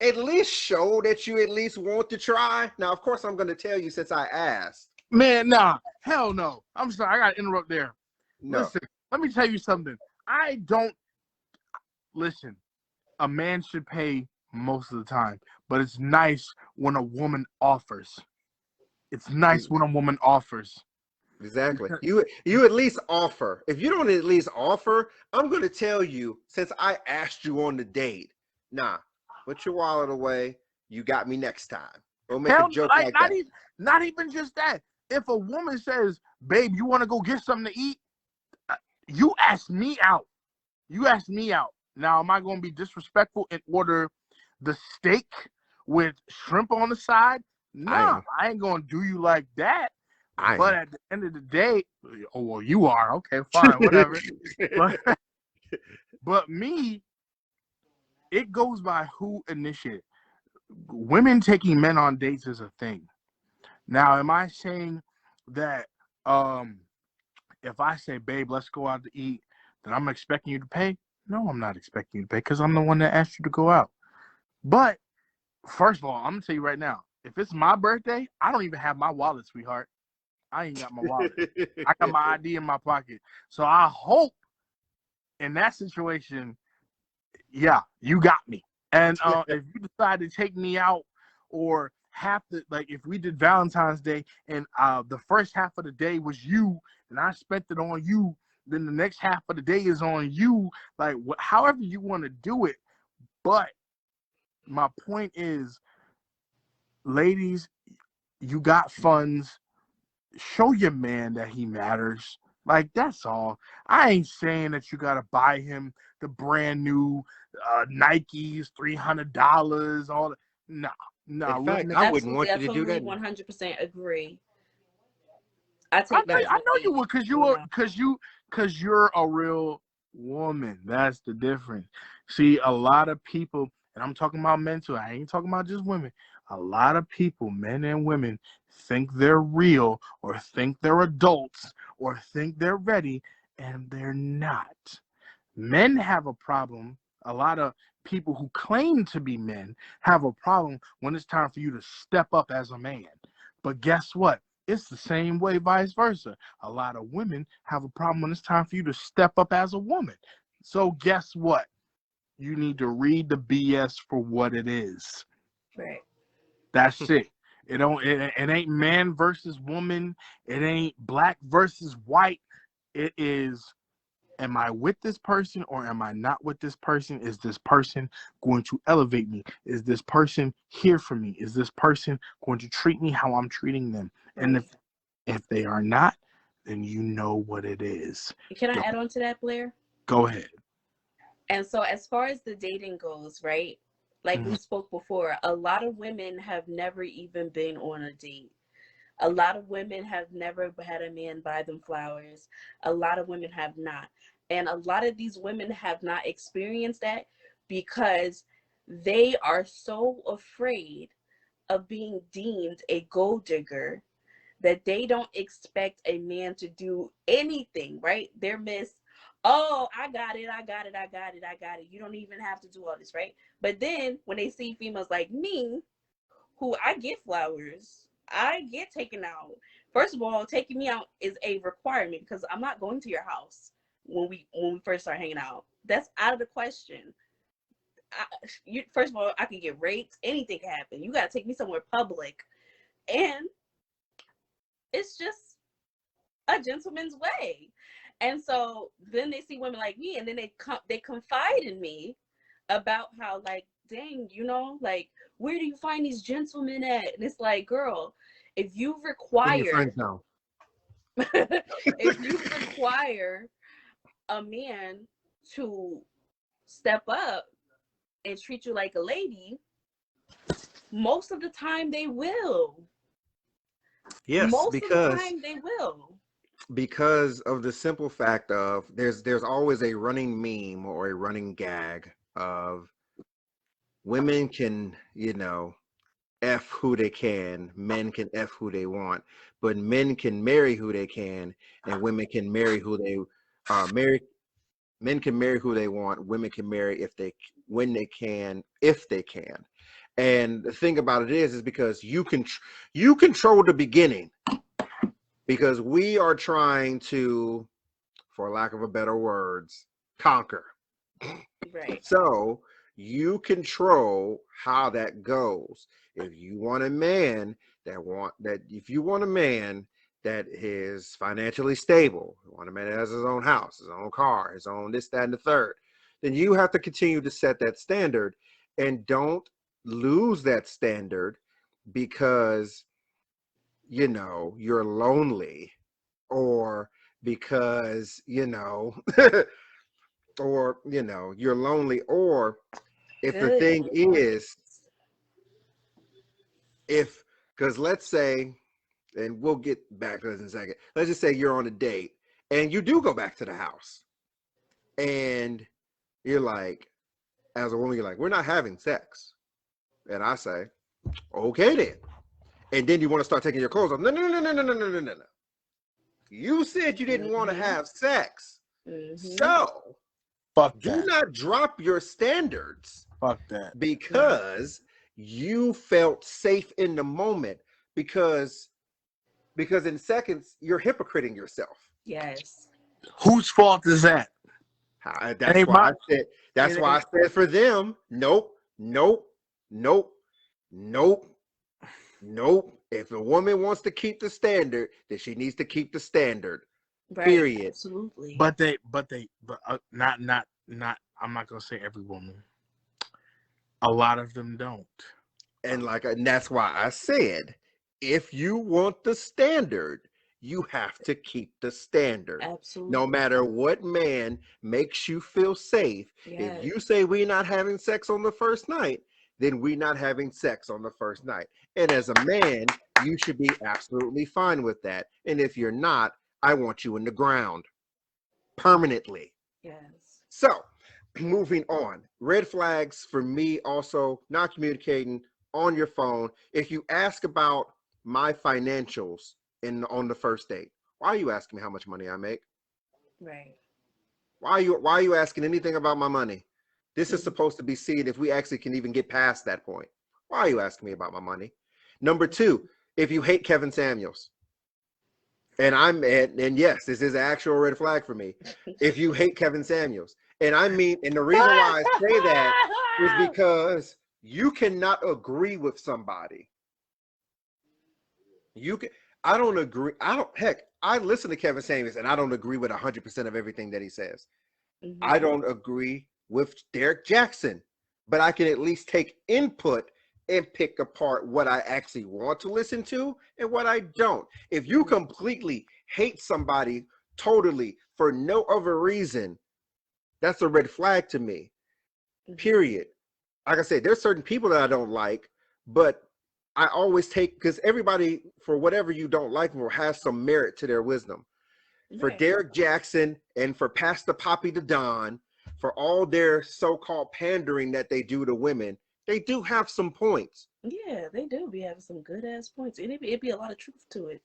At least show that you at least want to try. Now, of course, I'm gonna tell you since I asked. Man, nah, hell no. I'm sorry, I gotta interrupt there. No. Listen, let me tell you something. Listen, a man should pay most of the time, but it's nice when a woman offers. It's nice when a woman offers. Exactly. You at least offer. If you don't at least offer, I'm going to tell you, since I asked you on the date, nah, put your wallet away. You got me next time. Don't make a joke like that. Not even just that. If a woman says, babe, you want to go get something to eat? You ask me out. You ask me out. Now, am I going to be disrespectful and order the steak with shrimp on the side? Nah, I ain't going to do you like that. But at the end of the day, oh, well, you are. Okay, fine, whatever. but me, it goes by who initiated. Women taking men on dates is a thing. Now, am I saying that if I say, babe, let's go out to eat, then I'm expecting you to pay? No, I'm not expecting you to pay because I'm the one that asked you to go out. But first of all, I'm going to tell you right now, if it's my birthday, I don't even have my wallet, sweetheart. I ain't got my wallet. I got my ID in my pocket. So I hope in that situation, yeah, you got me. And if you decide to take me out or if we did Valentine's Day and the first half of the day was you and I spent it on you, then the next half of the day is on you. Like, however you want to do it. But my point is, ladies, you got funds. Show your man that he matters. Like, that's all. I ain't saying that you gotta buy him the brand new Nikes, $300, all that. No. In fact, I wouldn't want you to do that. 100% agree. I know you would, because you're a real woman. That's the difference. See, a lot of people, and I'm talking about men too. I ain't talking about just women. A lot of people, men and women, think they're real or think they're adults or think they're ready, and they're not. Men have a problem. A lot of people who claim to be men have a problem when it's time for you to step up as a man. But guess what? It's the same way, vice versa. A lot of women have a problem when it's time for you to step up as a woman. So guess what? You need to read the BS for what it is. Right. That's it. It ain't man versus woman. It ain't black versus white. It is, am I with this person or am I not with this person? Is this person going to elevate me? Is this person here for me? Is this person going to treat me how I'm treating them? And if they are not, then you know what it is. Can I add on to that, Blair? Go ahead. And so as far as the dating goes, right? Like we spoke before, a lot of women have never even been on a date. A lot of women have never had a man buy them flowers. A lot of women have not. And a lot of these women have not experienced that because they are so afraid of being deemed a gold digger that they don't expect a man to do anything, right? They're oh, I got it. You don't even have to do all this, right? But then when they see females like me, who I get flowers, I get taken out. First of all, taking me out is a requirement because I'm not going to your house when we first start hanging out. That's out of the question. First of all, I can get raped. Anything can happen. You got to take me somewhere public. And it's just a gentleman's way. And so then they see women like me and then they confide in me about how, like, dang, like, where do you find these gentlemen at? And it's like, girl, if you require a man to step up and treat you like a lady, most of the time they will. Yes, Most of the time they will. because of the simple fact of there's always a running meme or a running gag of women can, F who they can, men can F who they want, but men can marry who they can, and women can marry who they marry. Men can marry who they want. Women can marry when they can, if they can. And the thing about it is because you control the beginning, because we are trying to, for lack of a better words, conquer. Right. So you control how that goes. If you want a man if you want a man that is financially stable, you want a man that has his own house, his own car, his own this, that, and the third, then you have to continue to set that standard, and don't lose that standard because you're lonely, or because or you're lonely, or if the thing is, because let's say, and we'll get back to this in a second, let's just say you're on a date and you do go back to the house, and you're like, as a woman, you're like, we're not having sex, and I say, okay then, and then you want to start taking your clothes off. No, no, no, no, no, no, no, no, no, no. You said you didn't want to have sex, so fuck do that. not drop your standards. Fuck that. Because you felt safe in the moment, because in seconds you're hypocriting yourself. Yes. Whose fault is that? That's why I said for them, nope, nope, nope, nope, nope. If a woman wants to keep the standard, then she needs to keep the standard. Right. Period. Absolutely. But not. I'm not gonna say every woman. A lot of them don't. And that's why I said, if you want the standard, you have to keep the standard. Absolutely. No matter what man makes you feel safe. Yes. If you say we're not having sex on the first night, then we're not having sex on the first night. And as a man, you should be absolutely fine with that. And if you're not, I want you in the ground permanently. Yes. So, moving on. Red flags for me also: not communicating on your phone. If you ask about my financials on the first date, why are you asking me how much money I make? Right. Why are you asking anything about my money? This is supposed to be seen if we actually can even get past that point. Why are you asking me about my money? Number two, if you hate Kevin Samuels, and yes, this is an actual red flag for me. If you hate Kevin Samuels, and the reason why I say that is because you cannot agree with somebody. I don't agree. I listen to Kevin Samuels and I don't agree with 100% of everything that he says. I don't agree with Derek Jackson, but I can at least take input and pick apart what I actually want to listen to and what I don't. If you completely hate somebody totally for no other reason, that's a red flag to me. Period. Like I said, there's certain people that I don't like, but I always take, because everybody, for whatever you don't like, has some merit to their wisdom. For Derek Jackson and for Pastor Poppy the Don, for all their so-called pandering that they do to women, they do have some points. Yeah, they do be having some good ass points. And it'd be a lot of truth to it.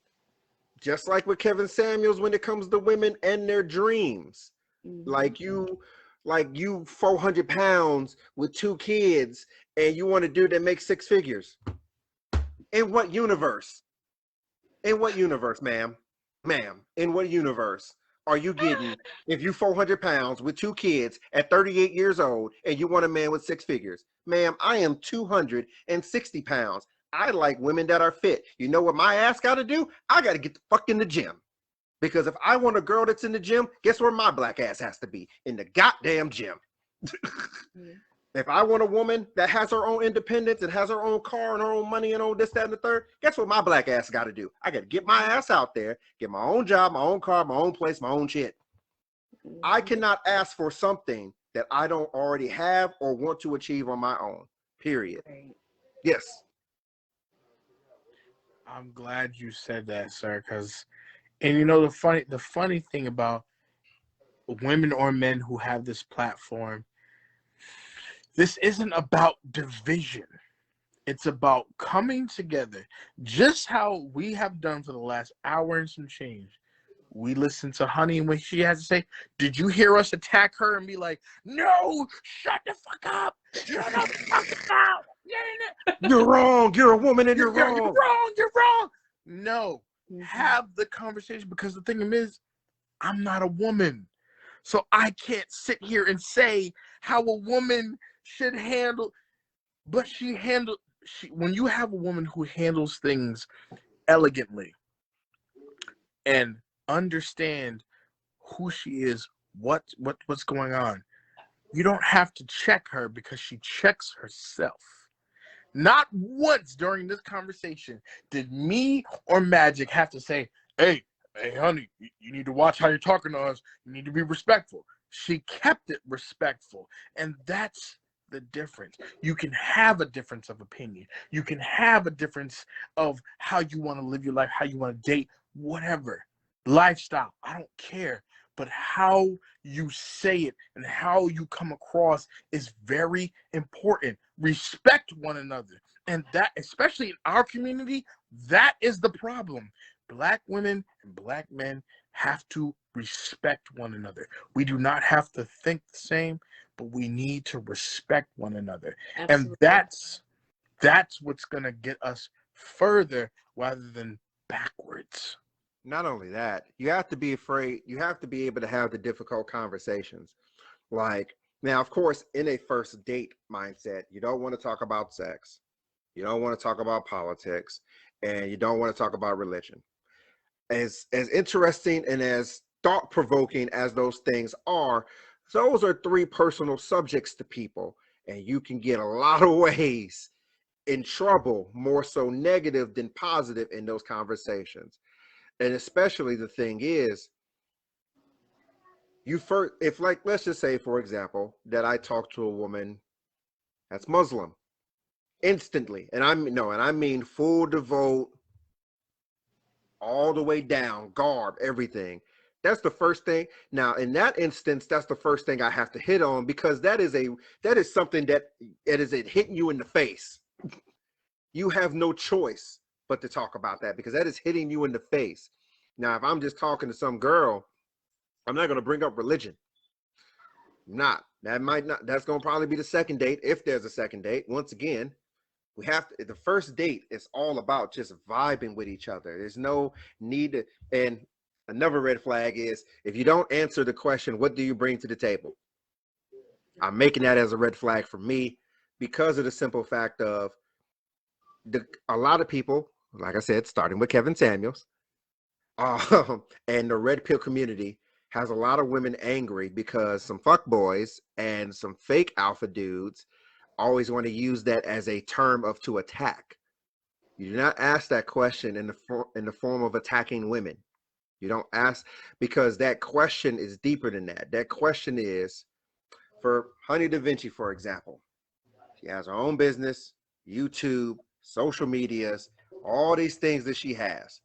Just like with Kevin Samuels when it comes to women and their dreams. Like you 400 pounds with 2 kids and you want a dude that makes 6 figures. In what universe? In what universe, ma'am? Ma'am, in what universe are you getting if you 400 pounds with 2 kids at 38 years old and you want a man with 6 figures? Ma'am, I am 260 pounds. I like women that are fit. You know what my ass got to do? I got to get the fuck in the gym. Because if I want a girl that's in the gym, guess where my black ass has to be? In the goddamn gym. If I want a woman that has her own independence and has her own car and her own money and all this, that, and the third, guess what my black ass got to do? I got to get my ass out there, get my own job, my own car, my own place, my own shit. I cannot ask for something that I don't already have or want to achieve on my own. Period. Yes. I'm glad you said that, sir, because and you know the funny thing about women or men who have this platform, this isn't about division. It's about coming together, just how we have done for the last hour and some change. We listened to Honey and when she has to say, did you hear us attack her and be like, no, shut the fuck up. Shut the fuck up. You're wrong. You're a woman and you're wrong. You're wrong. You're wrong. No, have the conversation, because the thing is, I'm not a woman. So I can't sit here and say how a woman should handle, but when you have a woman who handles things elegantly and understand who she is, what's going on, you don't have to check her because she checks herself. Not once during this conversation did me or Magic have to say, hey, honey, you need to watch how you're talking to us. You need to be respectful. She kept it respectful. And that's the difference. You can have a difference of opinion. You can have a difference of how you want to live your life, how you want to date, whatever. Lifestyle, I don't care. But how you say it and how you come across is very important. Respect one another. And that, especially in our community, that is the problem. Black women and black men have to respect one another. We do not have to think the same, but we need to respect one another. Absolutely. And that's what's going to get us further rather than backwards. Not only that, you have to be afraid. You have to be able to have the difficult conversations. Like, now, of course, in a first date mindset, you don't want to talk about sex. You don't want to talk about politics, and you don't want to talk about religion. As interesting and as thought-provoking as those things are, those are three personal subjects to people, and you can get a lot of ways in trouble, more so negative than positive in those conversations. And especially the thing is, if like, let's just say, for example, that I talk to a woman that's Muslim instantly, and I mean full devote, all the way down, garb, everything. That's the first thing. Now, in that instance, that's the first thing I have to hit on, because that is something that it is hitting you in the face. You have no choice but to talk about that, because that is hitting you in the face. Now, if I'm just talking to some girl, I'm not going to bring up religion. That's going to probably be the second date, if there's a second date. Once again, the first date is all about just vibing with each other. There's no need to, and another red flag is if you don't answer the question, what do you bring to the table? I'm making that as a red flag for me, because of the simple fact of a lot of people, like I said, starting with Kevin Samuels, and the red pill community has a lot of women angry because some fuckboys and some fake alpha dudes always want to use that as a term to attack. You do not ask that question in the form of attacking women. You don't ask, because that question is deeper than that. That question is for Honey Da Vinci, for example. She has her own business, YouTube, social medias, all these things that she has.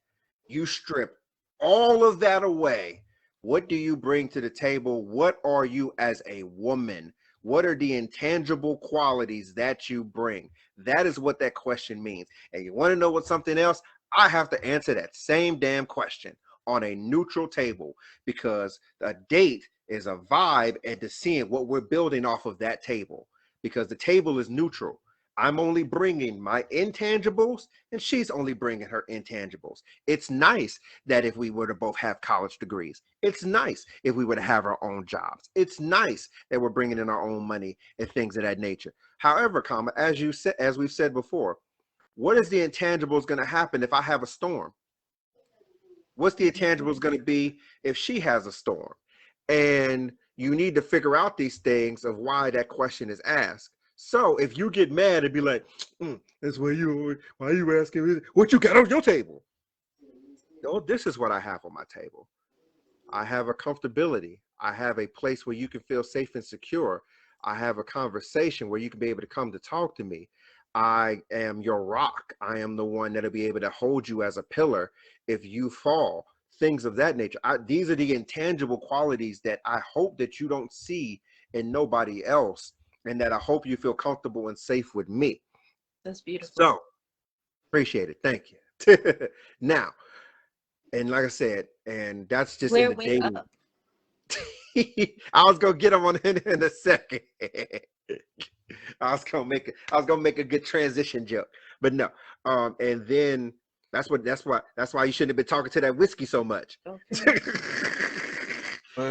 You strip all of that away. What do you bring to the table? What are you as a woman? What are the intangible qualities that you bring? That is what that question means. And you want to know what something else? I have to answer that same damn question on a neutral table, because a date is a vibe and to seeing what we're building off of that table, because the table is neutral. I'm only bringing my intangibles and she's only bringing her intangibles. It's nice that if we were to both have college degrees, it's nice if we were to have our own jobs. It's nice that we're bringing in our own money and things of that nature. However, as we've said before, what is the intangibles going to happen if I have a storm? What's the intangibles going to be if she has a storm? And you need to figure out these things of why that question is asked. So if you get mad and be like, that's why you asking me what you got on your table? No, this is what I have on my table. I have a comfortability. I have a place where you can feel safe and secure. I have a conversation where you can be able to come to talk to me. I am your rock. I am the one that'll be able to hold you as a pillar if you fall. Things of that nature. These are the intangible qualities that I hope that you don't see in nobody else, and that I hope you feel comfortable and safe with me. That's beautiful. So, appreciate it. Thank you. Now, and like I said, and that's just in the dating. I was gonna get them on in a second. I was gonna make a good transition joke, but no. And then that's why you shouldn't have been talking to that whiskey so much. Okay.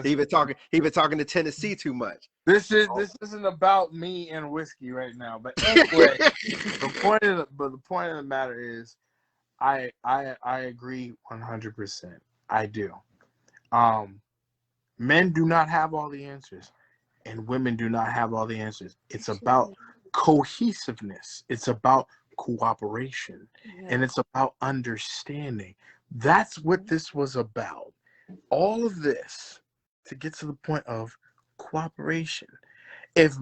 He been talking to Tennessee too much. This isn't about me and whiskey right now. But anyway, the point of the matter is, I agree 100%. I do. Men do not have all the answers, and women do not have all the answers. It's about cohesiveness. It's about cooperation, and it's about understanding. That's what this was about. All of this to get to the point of cooperation. If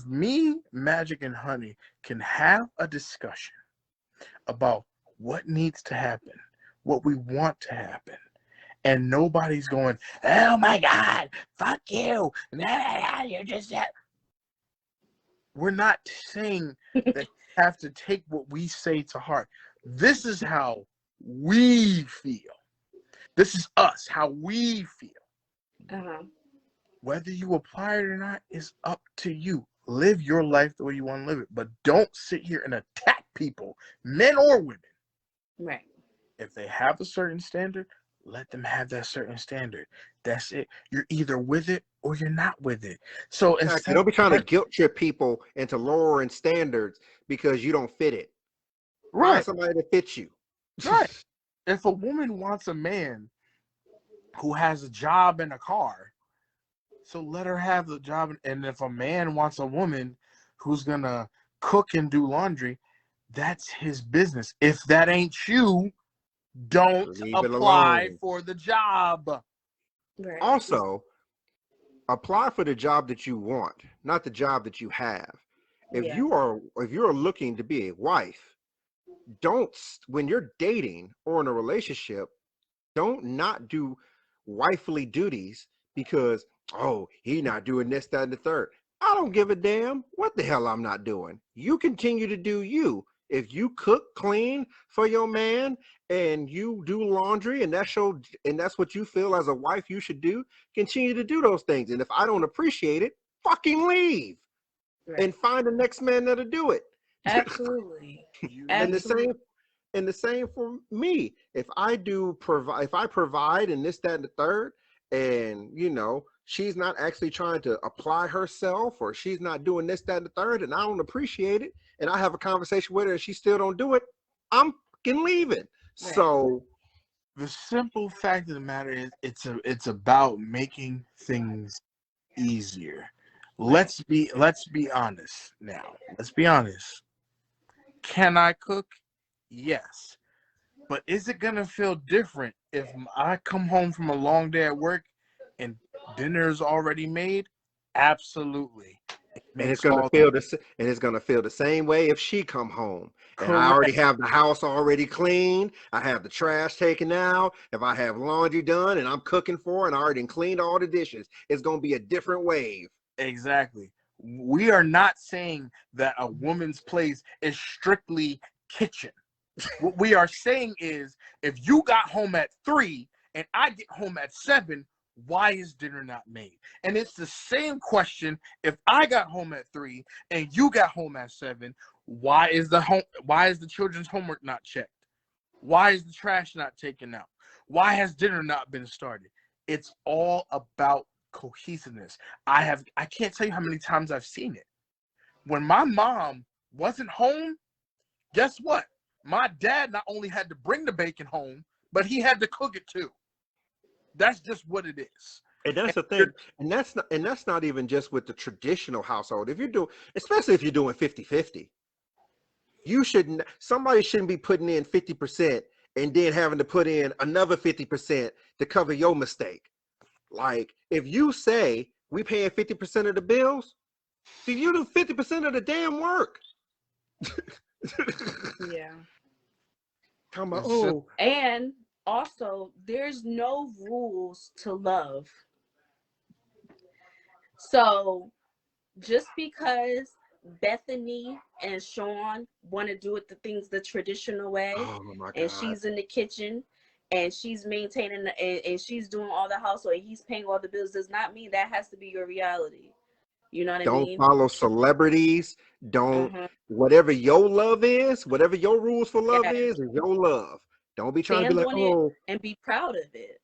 me, Magic, and Honey can have a discussion about what needs to happen, what we want to happen, and nobody's going, oh my God, fuck you, you're just that. We're not saying that you have to take what we say to heart. This is how we feel. This is us, how we feel. Uh-huh. Whether you apply it or not is up to you. Live your life the way you want to live it, but don't sit here and attack people, men or women. Right. If they have a certain standard, let them have that certain standard. That's it. You're either with it or you're not with it. So instead, don't be trying to guilt trip people into lowering standards because you don't fit it. Right. Find somebody that fits you. Right. If a woman wants a man who has a job and a car, so let her have the job. And if a man wants a woman who's going to cook and do laundry, that's his business. If that ain't you, don't apply for the job. Right. Also, apply for the job that you want, not the job that you have. If you're looking to be a wife, don't, when you're dating or in a relationship, don't not do wifely duties because, oh, he not doing this, that, and the third. I don't give a damn what the hell I'm not doing. You continue to do you. If you cook, clean for your man and you do laundry and that's what you feel as a wife you should do, continue to do those things. And if I don't appreciate it, fucking leave. Right. And find the next man that'll do it. Absolutely. And the same for me. If I provide and this, that, and the third, and you know, she's not actually trying to apply herself or she's not doing this, that, and the third, and I don't appreciate it, and I have a conversation with her and she still don't do it, I'm fucking leaving. Right. So the simple fact of the matter is it's about making things easier. Let's be honest now. Let's be honest. Can I cook? Yes. But is it gonna feel different if I come home from a long day at work and dinner's already made? Absolutely. And it's gonna feel the same way if she come home. Correct. And I already have the house already cleaned. I have the trash taken out. If I have laundry done and I'm cooking for her and I already cleaned all the dishes, it's gonna be a different wave. Exactly. We are not saying that a woman's place is strictly kitchen. What we are saying is, if you got home at 3 and I get home at 7, why is dinner not made? And it's the same question. If I got home at 3 and you got home at 7, why is the children's homework not checked? Why is the trash not taken out? Why has dinner not been started? It's all about cohesiveness. I can't tell you how many times I've seen it. When my mom wasn't home, guess what? My dad not only had to bring the bacon home, but he had to cook it too. That's just what it is. And that's the thing. And that's not even just with the traditional household. Especially if you're doing 50-50, somebody shouldn't be putting in 50% and then having to put in another 50% to cover your mistake. Like, if you say we paying 50% of the bills, then you do 50% of the damn work. Yeah. Come on. And also, there's no rules to love. So just because Bethany and Sean want to do it the things the traditional way, Oh my God. and she's in the kitchen and she's maintaining and she's doing all the housework and he's paying all the bills, does not mean that has to be your reality. You know what I Don't mean? follow celebrities. Don't whatever your love is, whatever your rules for love is your love. Don't be trying to be like, oh, and be proud of it.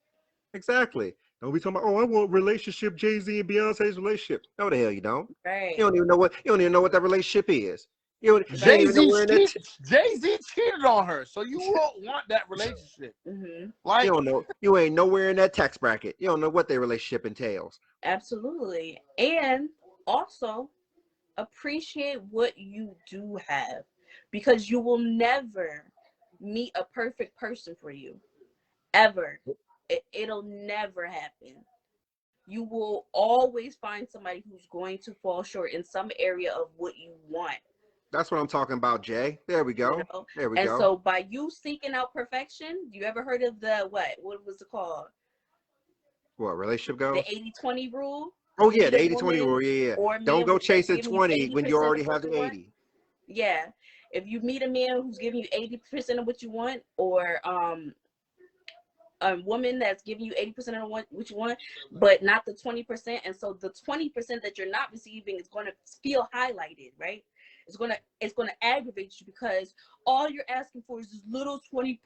Exactly. Don't be talking about, oh, I want relationship, Jay-Z and Beyonce's relationship. No, the hell you don't. Right. You don't even know what that relationship is. You don't even know Jay-Z where that cheated on her, so you won't want that relationship. Like, you don't know. You ain't nowhere in that tax bracket. You don't know what their relationship entails. Absolutely. And also appreciate what you do have, because you will never meet a perfect person for you. Ever. It'll never happen. You will always find somebody who's going to fall short in some area of what you want. That's what I'm talking about, Jay. There we go. You know? There we go. And so by you seeking out perfection, you ever heard of the what was it called? What, relationship goals? The 80-20 rule? Oh yeah, the 80-20 rule. Yeah. Don't go chasing 20 when you already have the 80. Yeah. If you meet a man who's giving you 80% of what you want, or a woman that's giving you 80% of what you want, but not the 20%, and so the 20% that you're not receiving is going to feel highlighted, right? It's gonna aggravate you because all you're asking for is this little 20%,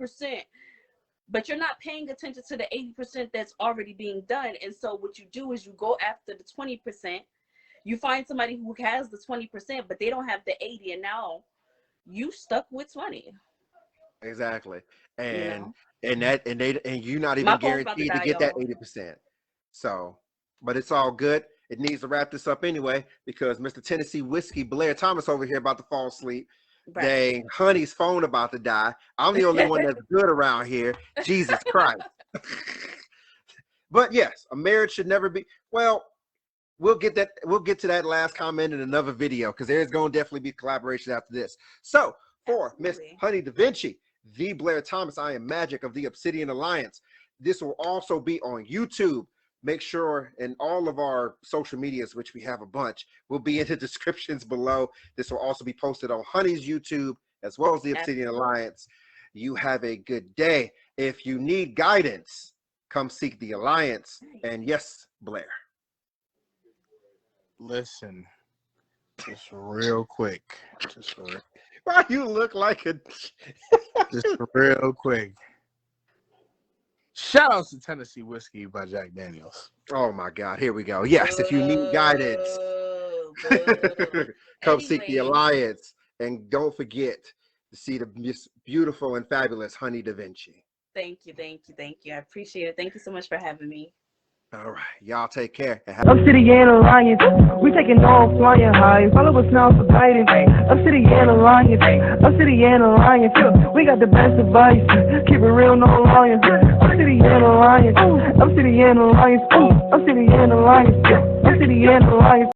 but you're not paying attention to the 80% that's already being done. And so what you do is you go after the 20%. You find somebody who has the 20%, but they don't have the 80, and now you stuck with 20. Exactly. You And know? you're not even guaranteed to get that 80%. So, but it's all good. It needs to wrap this up anyway, because Mr. Tennessee Whiskey Blair Thomas over here about to fall asleep. Right. Dang, honey's phone about to die. I'm the only one that's good around here. Jesus Christ. But yes, a marriage should never be, well, we'll get to that last comment in another video, because there's going to definitely be collaboration after this. So for Miss Honey Da Vinci, the Blair Thomas, I am Magic of the Obsidian Alliance. This will also be on YouTube. Make sure, and all of our social medias, which we have a bunch, will be in the descriptions below. This will also be posted on Honey's YouTube as well as the Obsidian Alliance. You have a good day. If you need guidance, come seek the Alliance. And yes, Blair. Listen, just real quick. Why you look like a... Just real quick. Shout out to Tennessee Whiskey by Jack Daniels. Oh my God, here we go. Yes, if you need guidance, come seek the Alliance. And don't forget to see the beautiful and fabulous Honey Da Vinci. Thank you. I appreciate it. Thank you so much for having me. All right, y'all take care. Obsidian Alliance, we taking off flying high. Follow us now for guidance. Obsidian Alliance, we got the best advice. Keep it real, no lions. Obsidian Alliance, Obsidian Alliance, Obsidian Alliance, Obsidian Alliance.